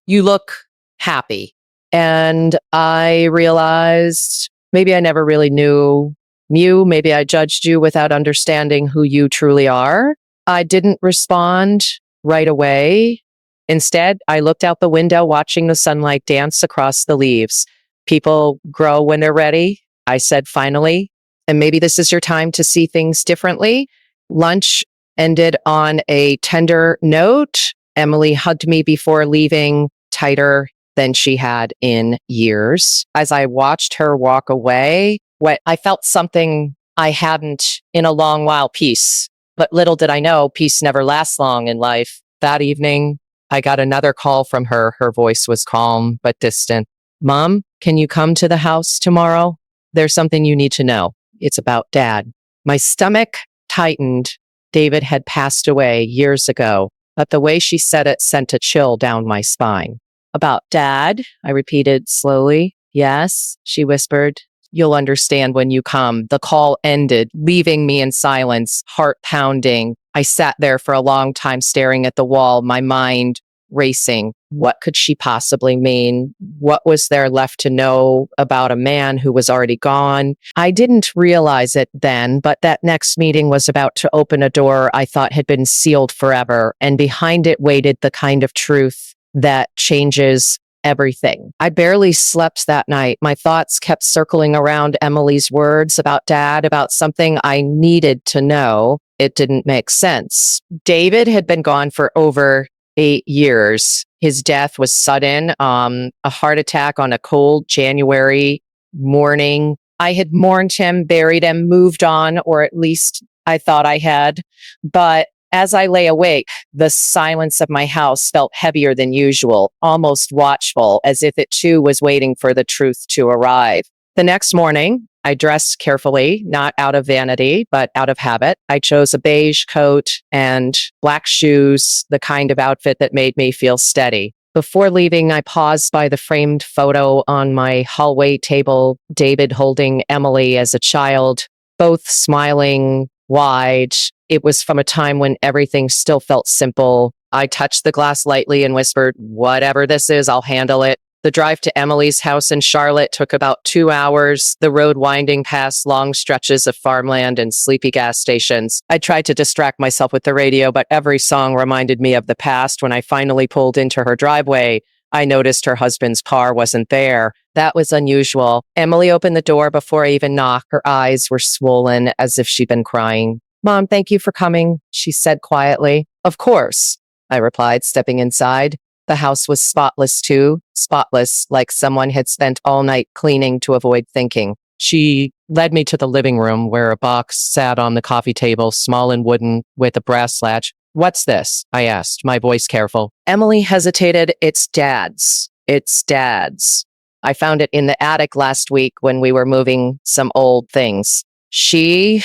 look happy. And I realized maybe I never really knew you. Maybe I judged you without understanding who you truly are. I didn't respond right away. Instead, I looked out the window, watching the sunlight dance across the leaves. People grow when they're ready. I said, finally, and maybe this is your time to see things differently. Lunch ended on a tender note. Emily hugged me before leaving, tighter than she had in years. As I watched her walk away, I felt something I hadn't in a long while, peace. But little did I know, peace never lasts long in life. That evening, I got another call from her. Her voice was calm but distant. Mom, can you come to the house tomorrow? There's something you need to know. It's about Dad. My stomach tightened. David had passed away years ago, but the way she said it sent a chill down my spine. About Dad, I repeated slowly. Yes, she whispered. You'll understand when you come. The call ended, leaving me in silence, heart pounding. I sat there for a long time staring at the wall, my mind racing. What could she possibly mean? What was there left to know about a man who was already gone? I didn't realize it then, but that next meeting was about to open a door I thought had been sealed forever, and behind it waited the kind of truth that changes everything. I barely slept that night. My thoughts kept circling around Emily's words about Dad, about something I needed to know. It didn't make sense. David had been gone for over 8 years. His death was sudden, a heart attack on a cold January morning. I had mourned him, buried him, moved on, or at least I thought I had. But as I lay awake, the silence of my house felt heavier than usual, almost watchful, as if it too was waiting for the truth to arrive. The next morning, I dressed carefully, not out of vanity, but out of habit. I chose a beige coat and black shoes, the kind of outfit that made me feel steady. Before leaving, I paused by the framed photo on my hallway table, David holding Emily as a child, both smiling wide. It was from a time when everything still felt simple. I touched the glass lightly and whispered, whatever this is, I'll handle it. The drive to Emily's house in Charlotte took about 2 hours, the road winding past long stretches of farmland and sleepy gas stations. I tried to distract myself with the radio, but every song reminded me of the past. When I finally pulled into her driveway, I noticed her husband's car wasn't there. That was unusual. Emily opened the door before I even knocked. Her eyes were swollen as if she'd been crying. Mom, thank you for coming, she said quietly. Of course, I replied, stepping inside. The house was spotless too, spotless, like someone had spent all night cleaning to avoid thinking. She led me to the living room where a box sat on the coffee table, small and wooden, with a brass latch. What's this? I asked, my voice careful. Emily hesitated. It's Dad's. It's Dad's. I found it in the attic last week when we were moving some old things. She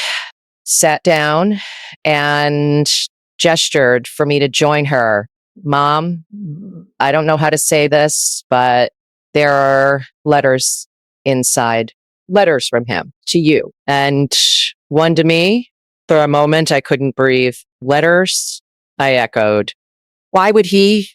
sat down and gestured for me to join her. Mom, I don't know how to say this, but there are letters inside. Letters from him to you. And one to me. For a moment, I couldn't breathe. Letters? I echoed. Why would he?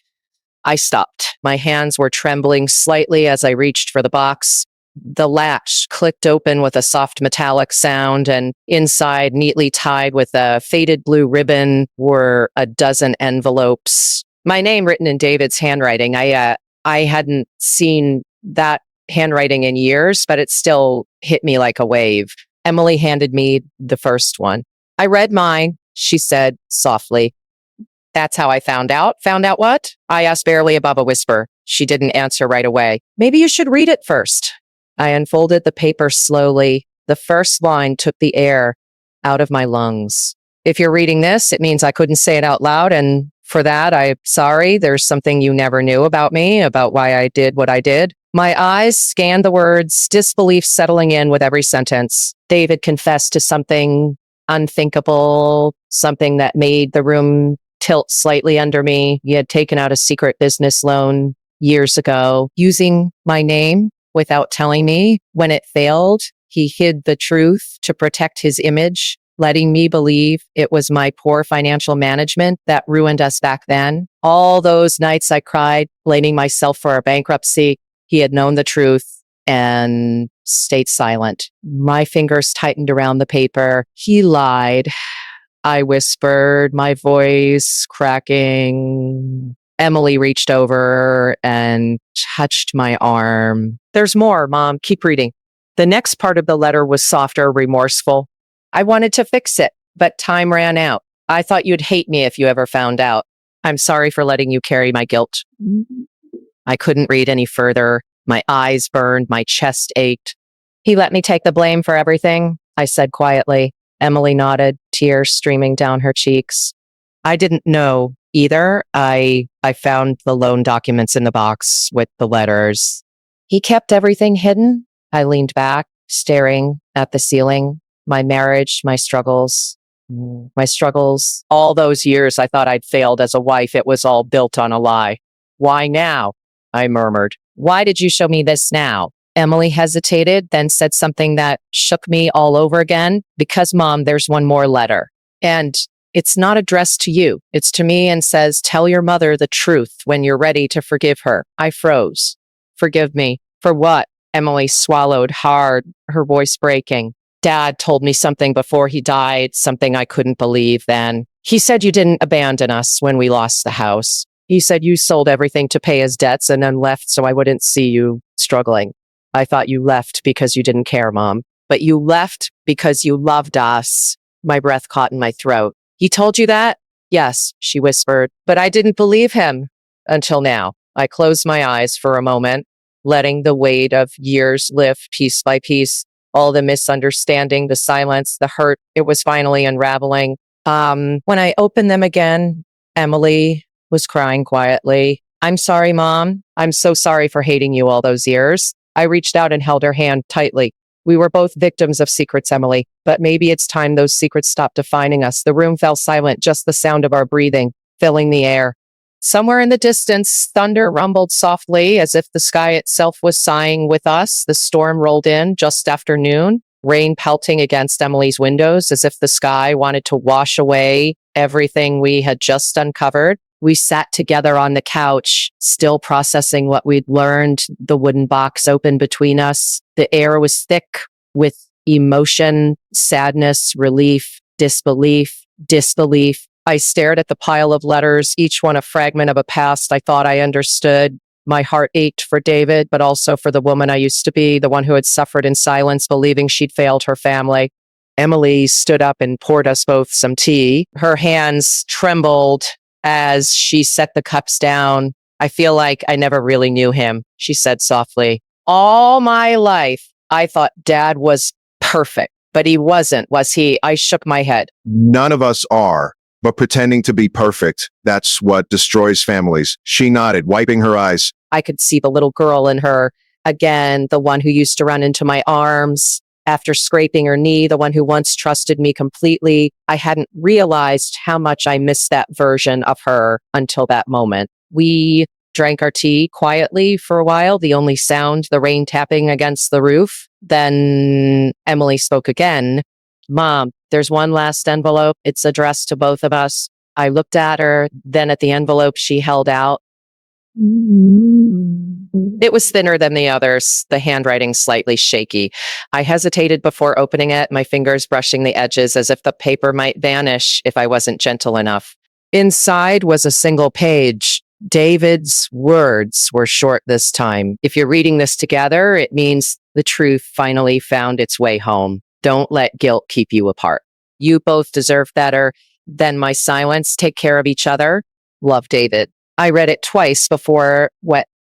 I stopped. My hands were trembling slightly as I reached for the box. The latch clicked open with a soft metallic sound, and inside, neatly tied with a faded blue ribbon, were a dozen envelopes. My name written in David's handwriting. I hadn't seen that handwriting in years, but it still hit me like a wave. Emily handed me the first one. I read mine, she said softly. That's how I found out. Found out what? I asked barely above a whisper. She didn't answer right away. Maybe you should read it first. I unfolded the paper slowly. The first line took the air out of my lungs. If you're reading this, it means I couldn't say it out loud, and for that, I'm sorry. There's something you never knew about me, about why I did what I did. My eyes scanned the words, disbelief settling in with every sentence. David confessed to something unthinkable, something that made the room tilt slightly under me. He had taken out a secret business loan years ago using my name. without telling me. When it failed, he hid the truth to protect his image, letting me believe it was my poor financial management that ruined us back then. All those nights I cried, blaming myself for our bankruptcy. He had known the truth and stayed silent. My fingers tightened around the paper. He lied. I whispered, my voice cracking. Emily reached over and touched my arm. There's more, Mom. Keep reading. The next part of the letter was softer, remorseful. I wanted to fix it, but time ran out. I thought you'd hate me if you ever found out. I'm sorry for letting you carry my guilt. I couldn't read any further. My eyes burned, my chest ached. He let me take the blame for everything, I said quietly. Emily nodded, tears streaming down her cheeks. I didn't know either. I found the loan documents in the box with the letters. He kept everything hidden. I leaned back, staring at the ceiling. My marriage, my struggles. All those years I thought I'd failed as a wife, it was all built on a lie. Why now? I murmured. Why did you show me this now? Emily hesitated, then said something that shook me all over again. Because, Mom, there's one more letter. And it's not addressed to you. It's to me and says, tell your mother the truth when you're ready to forgive her. I froze. Forgive me. For what? Emily swallowed hard, her voice breaking. Dad told me something before he died, something I couldn't believe then. He said you didn't abandon us when we lost the house. He said you sold everything to pay his debts and then left so I wouldn't see you struggling. I thought you left because you didn't care, Mom. But you left because you loved us. My breath caught in my throat. He told you that? Yes, she whispered. But I didn't believe him until now. I closed my eyes for a moment, letting the weight of years lift piece by piece. All the misunderstanding, the silence, the hurt, it was finally unraveling. When I opened them again, Emily was crying quietly. I'm sorry, Mom. I'm so sorry for hating you all those years. I reached out and held her hand tightly. We were both victims of secrets, Emily, but maybe it's time those secrets stopped defining us. The room fell silent, just the sound of our breathing filling the air. Somewhere in the distance, thunder rumbled softly as if the sky itself was sighing with us. The storm rolled in just after noon, rain pelting against Emily's windows as if the sky wanted to wash away everything we had just uncovered. We sat together on the couch, still processing what we'd learned. The wooden box opened between us. The air was thick with emotion, sadness, relief, disbelief. I stared at the pile of letters, each one a fragment of a past I thought I understood. My heart ached for David, but also for the woman I used to be, the one who had suffered in silence, believing she'd failed her family. Emily stood up and poured us both some tea. Her hands trembled as she set the cups down. I feel like I never really knew him, she said softly. All my life, I thought Dad was perfect, but he wasn't, was he? I shook my head. None of us are. But pretending to be perfect, that's what destroys families. She nodded, wiping her eyes. I could see the little girl in her again, the one who used to run into my arms after scraping her knee, the one who once trusted me completely. I hadn't realized how much I missed that version of her until that moment. We drank our tea quietly for a while, the only sound, the rain tapping against the roof. Then Emily spoke again. Mom, there's one last envelope. It's addressed to both of us. I looked at her, then at the envelope she held out. It was thinner than the others, the handwriting slightly shaky. I hesitated before opening it, my fingers brushing the edges as if the paper might vanish if I wasn't gentle enough. Inside was a single page. David's words were short this time. If you're reading this together, it means the truth finally found its way home. Don't let guilt keep you apart. You both deserve better than my silence. Take care of each other. Love, David. I read it twice before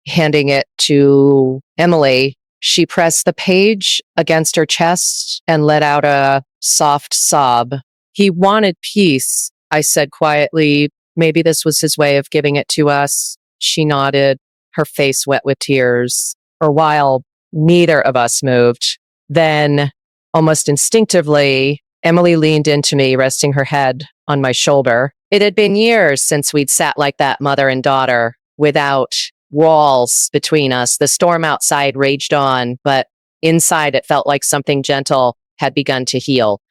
handing it to Emily. She pressed the page against her chest and let out a soft sob. He wanted peace, I said quietly. Maybe this was his way of giving it to us. She nodded, her face wet with tears. For a while, neither of us moved. Then, almost instinctively, Emily leaned into me, resting her head on my shoulder. It had been years since we'd sat like that, mother and daughter, without walls between us. The storm outside raged on, but inside it felt like something gentle had begun to heal.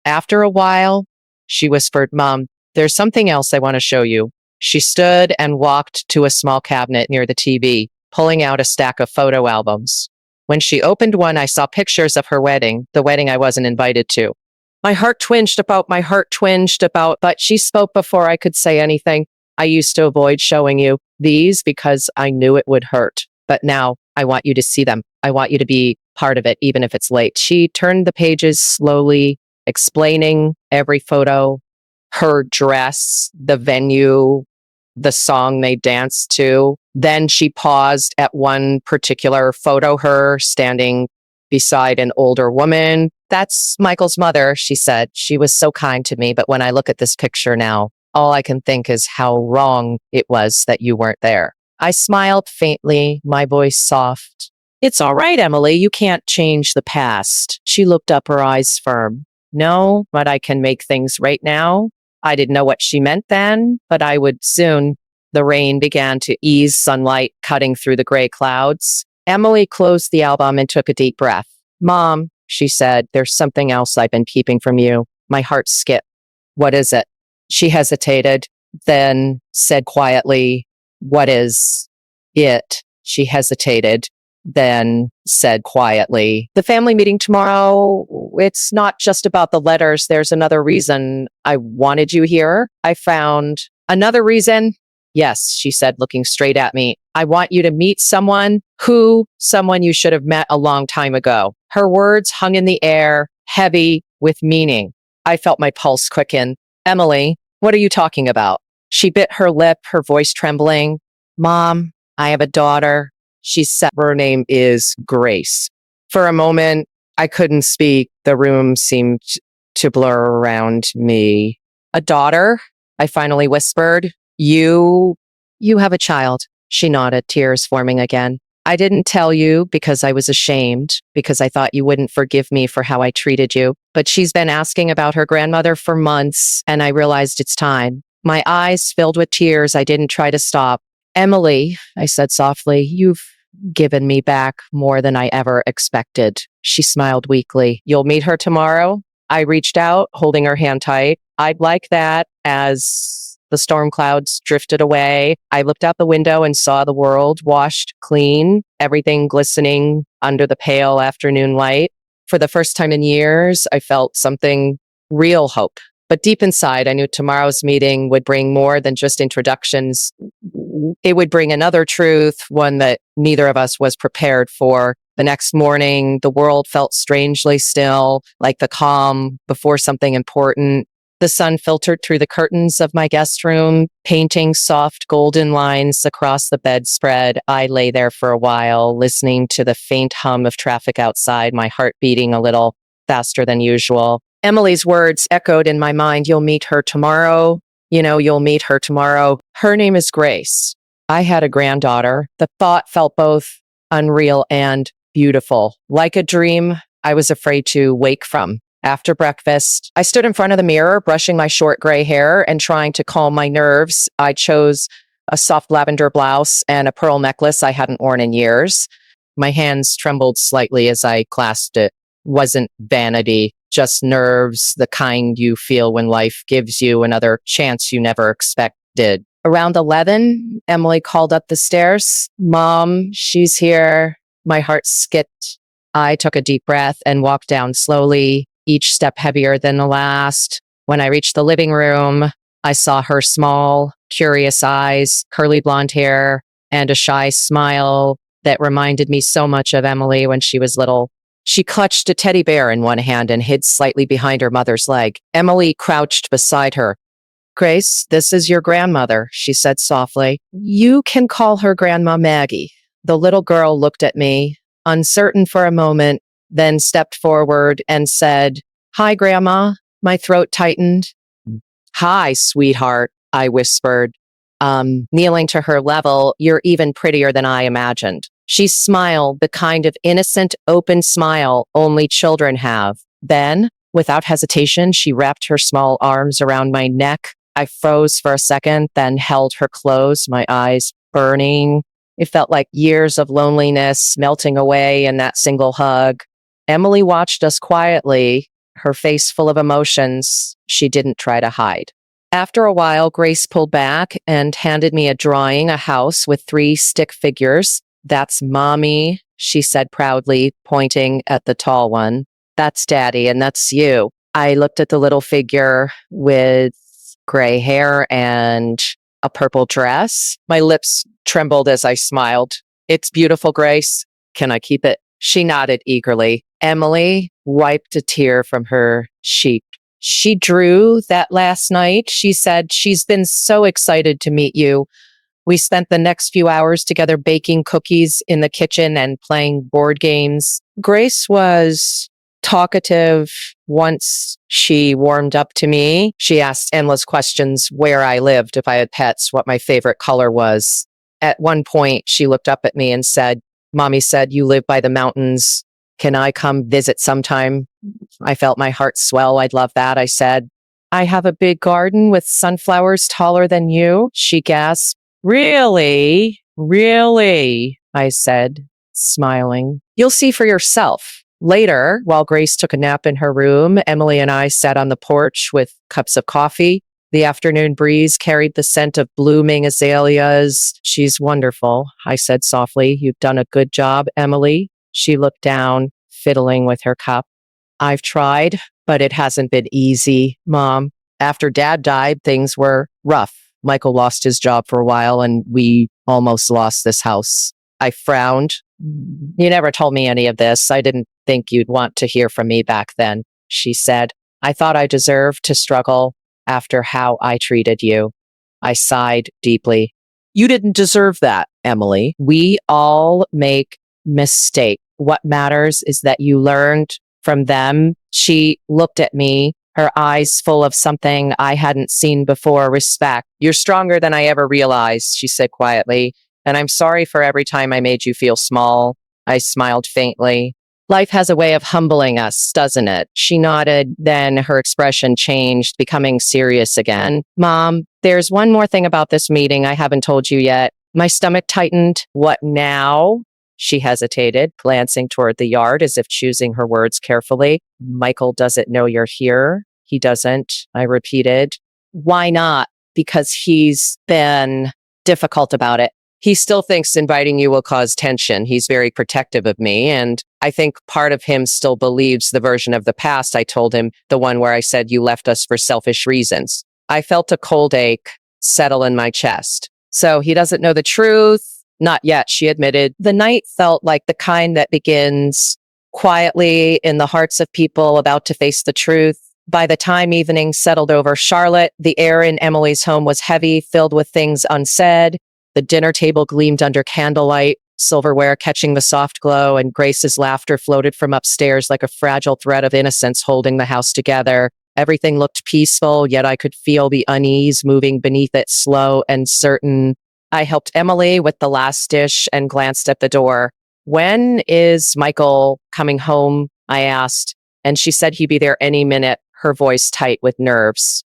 After a while, she whispered, Mom, there's something else I want to show you. She stood and walked to a small cabinet near the TV, pulling out a stack of photo albums. When she opened one, I saw pictures of her wedding, the wedding I wasn't invited to. My heart twinged about, but she spoke before I could say anything. I used to avoid showing you these because I knew it would hurt. But now I want you to see them. I want you to be part of it, even if it's late. She turned the pages slowly, explaining every photo, her dress, the venue, the song they danced to. Then she paused at one particular photo, her standing beside an older woman. That's Michael's mother, she said. She was so kind to me. But when I look at this picture now, all I can think is how wrong it was that you weren't there. I smiled faintly, my voice soft. It's all right, Emily. You can't change the past. She looked up, her eyes firm. No, but I can make things right now. I didn't know what she meant then, but I would soon. The rain began to ease, sunlight cutting through the gray clouds. Emily closed the album and took a deep breath. Mom, she said, there's something else I've been keeping from you. My heart skipped. What is it? She hesitated, then said quietly, what is it? She hesitated, then said quietly, the family meeting tomorrow, it's not just about the letters. There's another reason I wanted you here. I found another reason. Yes, she said, looking straight at me. I want you to meet someone you should have met a long time ago. Her words hung in the air, heavy with meaning. I felt my pulse quicken. Emily, what are you talking about? She bit her lip, her voice trembling. Mom, I have a daughter. She said her name is Grace. For a moment, I couldn't speak. The room seemed to blur around me. A daughter? I finally whispered. You have a child. She nodded, tears forming again. I didn't tell you because I was ashamed, because I thought you wouldn't forgive me for how I treated you. But she's been asking about her grandmother for months, and I realized it's time. My eyes filled with tears. I didn't try to stop. Emily, I said softly, you've given me back more than I ever expected. She smiled weakly. You'll meet her tomorrow? I reached out, holding her hand tight. I'd like that. As the storm clouds drifted away, I looked out the window and saw the world washed clean, everything glistening under the pale afternoon light. For the first time in years, I felt something real hope. But deep inside, I knew tomorrow's meeting would bring more than just introductions. It would bring another truth, one that neither of us was prepared for. The next morning, the world felt strangely still, like the calm before something important. The sun filtered through the curtains of my guest room, painting soft golden lines across the bedspread. I lay there for a while, listening to the faint hum of traffic outside, my heart beating a little faster than usual. Emily's words echoed in my mind. You'll meet her tomorrow. You'll meet her tomorrow. Her name is Grace. I had a granddaughter. The thought felt both unreal and beautiful, like a dream I was afraid to wake from. After breakfast, I stood in front of the mirror, brushing my short gray hair and trying to calm my nerves. I chose a soft lavender blouse and a pearl necklace I hadn't worn in years. My hands trembled slightly as I clasped it. Wasn't vanity, just nerves, the kind you feel when life gives you another chance you never expected. Around 11, Emily called up the stairs. Mom, she's here. My heart skipped. I took a deep breath and walked down slowly, each step heavier than the last. When I reached the living room, I saw her small, curious eyes, curly blonde hair, and a shy smile that reminded me so much of Emily when she was little. She clutched a teddy bear in one hand and hid slightly behind her mother's leg. Emily crouched beside her. Grace, this is your grandmother, she said softly. You can call her Grandma Maggie. The little girl looked at me, uncertain for a moment, then stepped forward and said, Hi, Grandma. My throat tightened. Hi, sweetheart, I whispered. Kneeling to her level, you're even prettier than I imagined. She smiled, the kind of innocent, open smile only children have. Then, without hesitation, she wrapped her small arms around my neck. I froze for a second, then held her close, my eyes burning It felt like years of loneliness melting away in that single hug. Emily watched us quietly, her face full of emotions she didn't try to hide. After a while, Grace pulled back and handed me a drawing, a house with 3 stick figures. "That's Mommy," she said proudly, pointing at the tall one. "That's Daddy, and that's you." I looked at the little figure with gray hair and a purple dress. My lips trembled as I smiled. "It's beautiful, Grace. Can I keep it?" She nodded eagerly. Emily wiped a tear from her cheek. "She drew that last night. She said she's been so excited to meet you. We spent the next few hours together baking cookies in the kitchen and playing board games." Grace was talkative once she warmed up to me. She asked endless questions: where I lived, if I had pets, what my favorite color was. At one point, she looked up at me and said, "Mommy said you live by the mountains. Can I come visit sometime?" I felt my heart swell. "I'd love that," I said. "I have a big garden with sunflowers taller than you," she gasped. "Really? Really?" I said, smiling. "You'll see for yourself." Later, while Grace took a nap in her room, Emily and I sat on the porch with cups of coffee. The afternoon breeze carried the scent of blooming azaleas. "She's wonderful," I said softly. "You've done a good job, Emily." She looked down, fiddling with her cup. "I've tried, but it hasn't been easy, Mom. After Dad died, things were rough. Michael lost his job for a while, and we almost lost this house." I frowned. "You never told me any of this. I didn't think you'd want to hear from me back then," she said. "I thought I deserved to struggle after how I treated you." I sighed deeply. "You didn't deserve that, Emily. We all make mistakes. What matters is that you learned from them." She looked at me, her eyes full of something I hadn't seen before: respect. "You're stronger than I ever realized," she said quietly. "And I'm sorry for every time I made you feel small." I smiled faintly. "Life has a way of humbling us, doesn't it?" She nodded, then her expression changed, becoming serious again. "Mom, there's one more thing about this meeting I haven't told you yet." My stomach tightened. "What now?" She hesitated, glancing toward the yard as if choosing her words carefully. "Michael doesn't know you're here." "He doesn't," I repeated. "Why not?" "Because he's been difficult about it. He still thinks inviting you will cause tension. He's very protective of me, and I think part of him still believes the version of the past I told him, the one where I said you left us for selfish reasons." I felt a cold ache settle in my chest. "So he doesn't know the truth?" "Not yet," she admitted. The night felt like the kind that begins quietly in the hearts of people about to face the truth. By the time evening settled over Charlotte, the air in Emily's home was heavy, filled with things unsaid. The dinner table gleamed under candlelight, silverware catching the soft glow, and Grace's laughter floated from upstairs like a fragile thread of innocence holding the house together. Everything looked peaceful, yet I could feel the unease moving beneath it, slow and certain. I helped Emily with the last dish and glanced at the door. "When is Michael coming home?" I asked, and she said he'd be there any minute, her voice tight with nerves.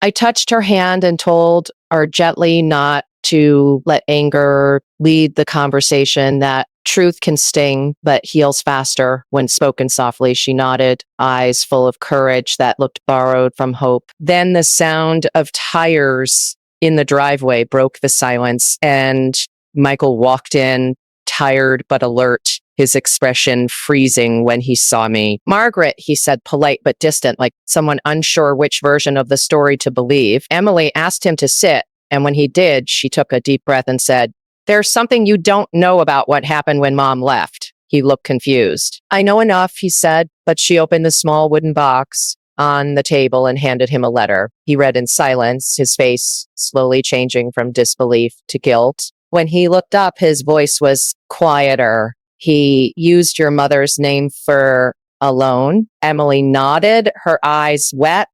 I touched her hand and told her gently not to let anger lead the conversation, that truth can sting, but heals faster when spoken softly. She nodded, eyes full of courage that looked borrowed from hope. Then the sound of tires in the driveway broke the silence, and Michael walked in, tired but alert, his expression freezing when he saw me. "Margaret," he said, polite but distant, like someone unsure which version of the story to believe. Emily asked him to sit, and when he did, she took a deep breath and said, "There's something you don't know about what happened when Mom left." He looked confused. "I know enough," he said, but she opened the small wooden box on the table and handed him a letter. He read in silence, his face slowly changing from disbelief to guilt. When he looked up, his voice was quieter. "He used your mother's name for a loan." Emily nodded, her eyes wet.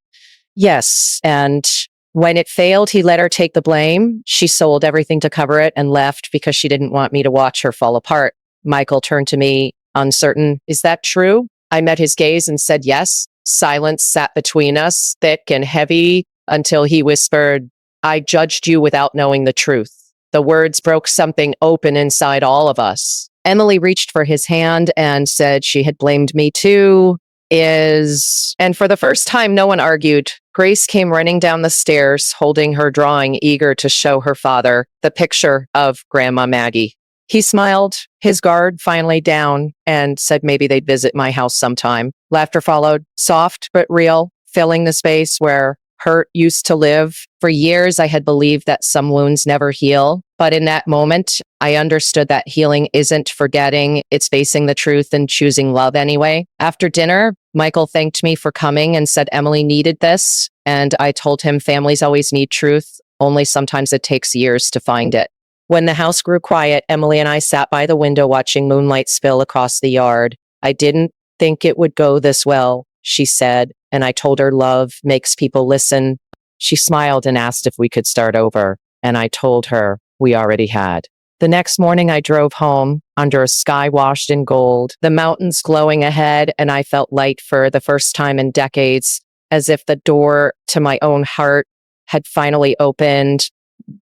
"Yes, and when it failed, he let her take the blame. She sold everything to cover it and left because she didn't want me to watch her fall apart." Michael turned to me, uncertain. "Is that true?" I met his gaze and said yes. Silence sat between us, thick and heavy, until he whispered, "I judged you without knowing the truth. The words broke something open inside all of us. Emily reached for his hand and said she had blamed me too. And for the first time, no one argued. Grace came running down the stairs, holding her drawing, eager to show her father the picture of Grandma Maggie. He smiled, his guard finally down, and said maybe they'd visit my house sometime. Laughter followed, soft but real, filling the space where hurt used to live. For years, I had believed that some wounds never heal. But in that moment, I understood that healing isn't forgetting, it's facing the truth and choosing love anyway. After dinner, Michael thanked me for coming and said Emily needed this. And I told him families always need truth, only sometimes it takes years to find it. When the house grew quiet, Emily and I sat by the window watching moonlight spill across the yard. I didn't think it would go this well, she said, and I told her love makes people listen. She smiled and asked if we could start over, and I told her we already had. The next morning, I drove home under a sky washed in gold, the mountains glowing ahead, and I felt light for the first time in decades, as if the door to my own heart had finally opened.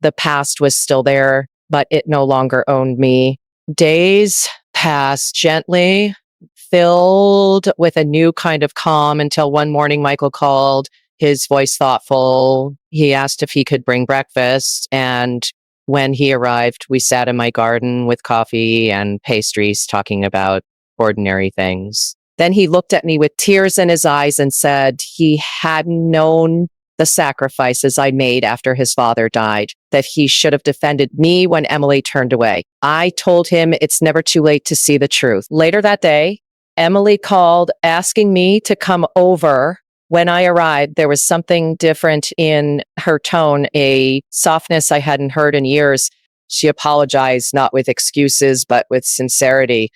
The past was still there, but it no longer owned me. Days passed gently, filled with a new kind of calm until one morning Michael called, his voice thoughtful. He asked if he could bring breakfast, and when he arrived, we sat in my garden with coffee and pastries talking about ordinary things. Then he looked at me with tears in his eyes and said he had known the sacrifices I made after his father died, that he should have defended me when Emily turned away. I told him it's never too late to see the truth. Later that day, Emily called asking me to come over. When I arrived, there was something different in her tone, a softness I hadn't heard in years. She apologized, not with excuses, but with sincerity.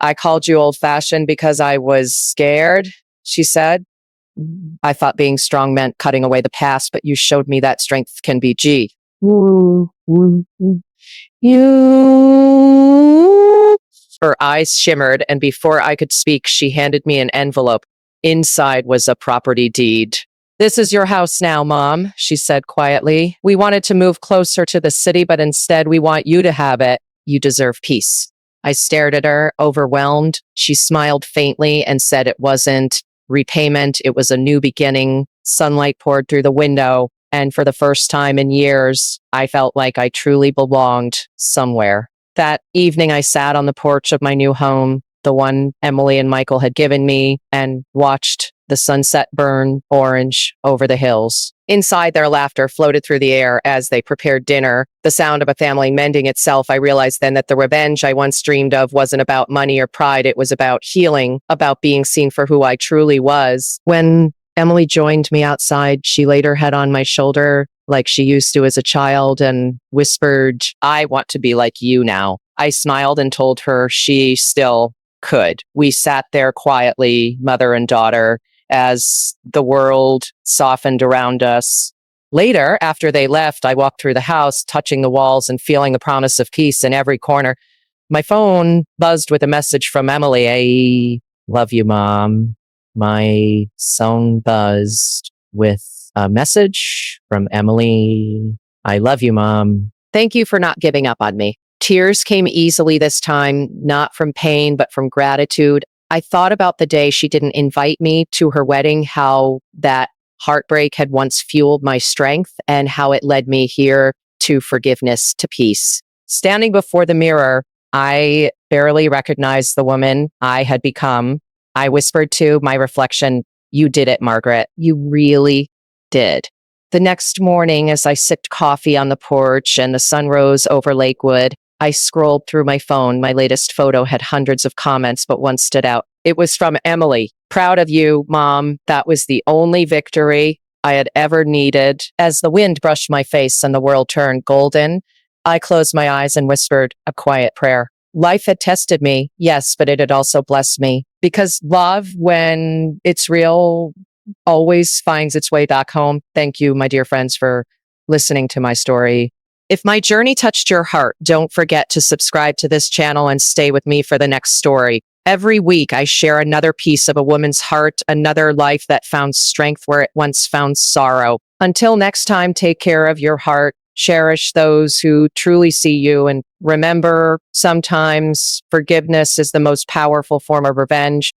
I called you old-fashioned because I was scared, she said. I thought being strong meant cutting away the past, but you showed me that strength can be G. You. Her eyes shimmered, and before I could speak, she handed me an envelope. Inside was a property deed. This is your house now, Mom, she said quietly. We wanted to move closer to the city, but instead we want you to have it. You deserve peace. I stared at her, overwhelmed. She smiled faintly and said it wasn't repayment. It was a new beginning. Sunlight poured through the window, and for the first time in years, I felt like I truly belonged somewhere. That evening, I sat on the porch of my new home, the one Emily and Michael had given me, and watched the sunset burn orange over the hills. Inside, their laughter floated through the air as they prepared dinner, the sound of a family mending itself. I realized then that the revenge I once dreamed of wasn't about money or pride. It was about healing, about being seen for who I truly was. When Emily joined me outside, she laid her head on my shoulder like she used to as a child and whispered, I want to be like you now. I smiled and told her she still could. We sat there quietly, mother and daughter, as the world softened around us. Later, after they left, I walked through the house, touching the walls and feeling the promise of peace in every corner. My phone buzzed with a message from Emily. I love you, Mom. My phone buzzed with a message from Emily. I love you, Mom. Thank you for not giving up on me. Tears came easily this time, not from pain, but from gratitude. I thought about the day she didn't invite me to her wedding, how that heartbreak had once fueled my strength and how it led me here to forgiveness, to peace. Standing before the mirror, I barely recognized the woman I had become. I whispered to my reflection, you did it, Margaret. You really did. The next morning, as I sipped coffee on the porch and the sun rose over Lakewood, I scrolled through my phone. My latest photo had hundreds of comments, but one stood out. It was from Emily. Proud of you, Mom. That was the only victory I had ever needed. As the wind brushed my face and the world turned golden, I closed my eyes and whispered a quiet prayer. Life had tested me, yes, but it had also blessed me. Because love, when it's real, always finds its way back home. Thank you, my dear friends, for listening to my story. If my journey touched your heart, don't forget to subscribe to this channel and stay with me for the next story. Every week, I share another piece of a woman's heart, another life that found strength where it once found sorrow. Until next time, take care of your heart, cherish those who truly see you, and remember, sometimes forgiveness is the most powerful form of revenge.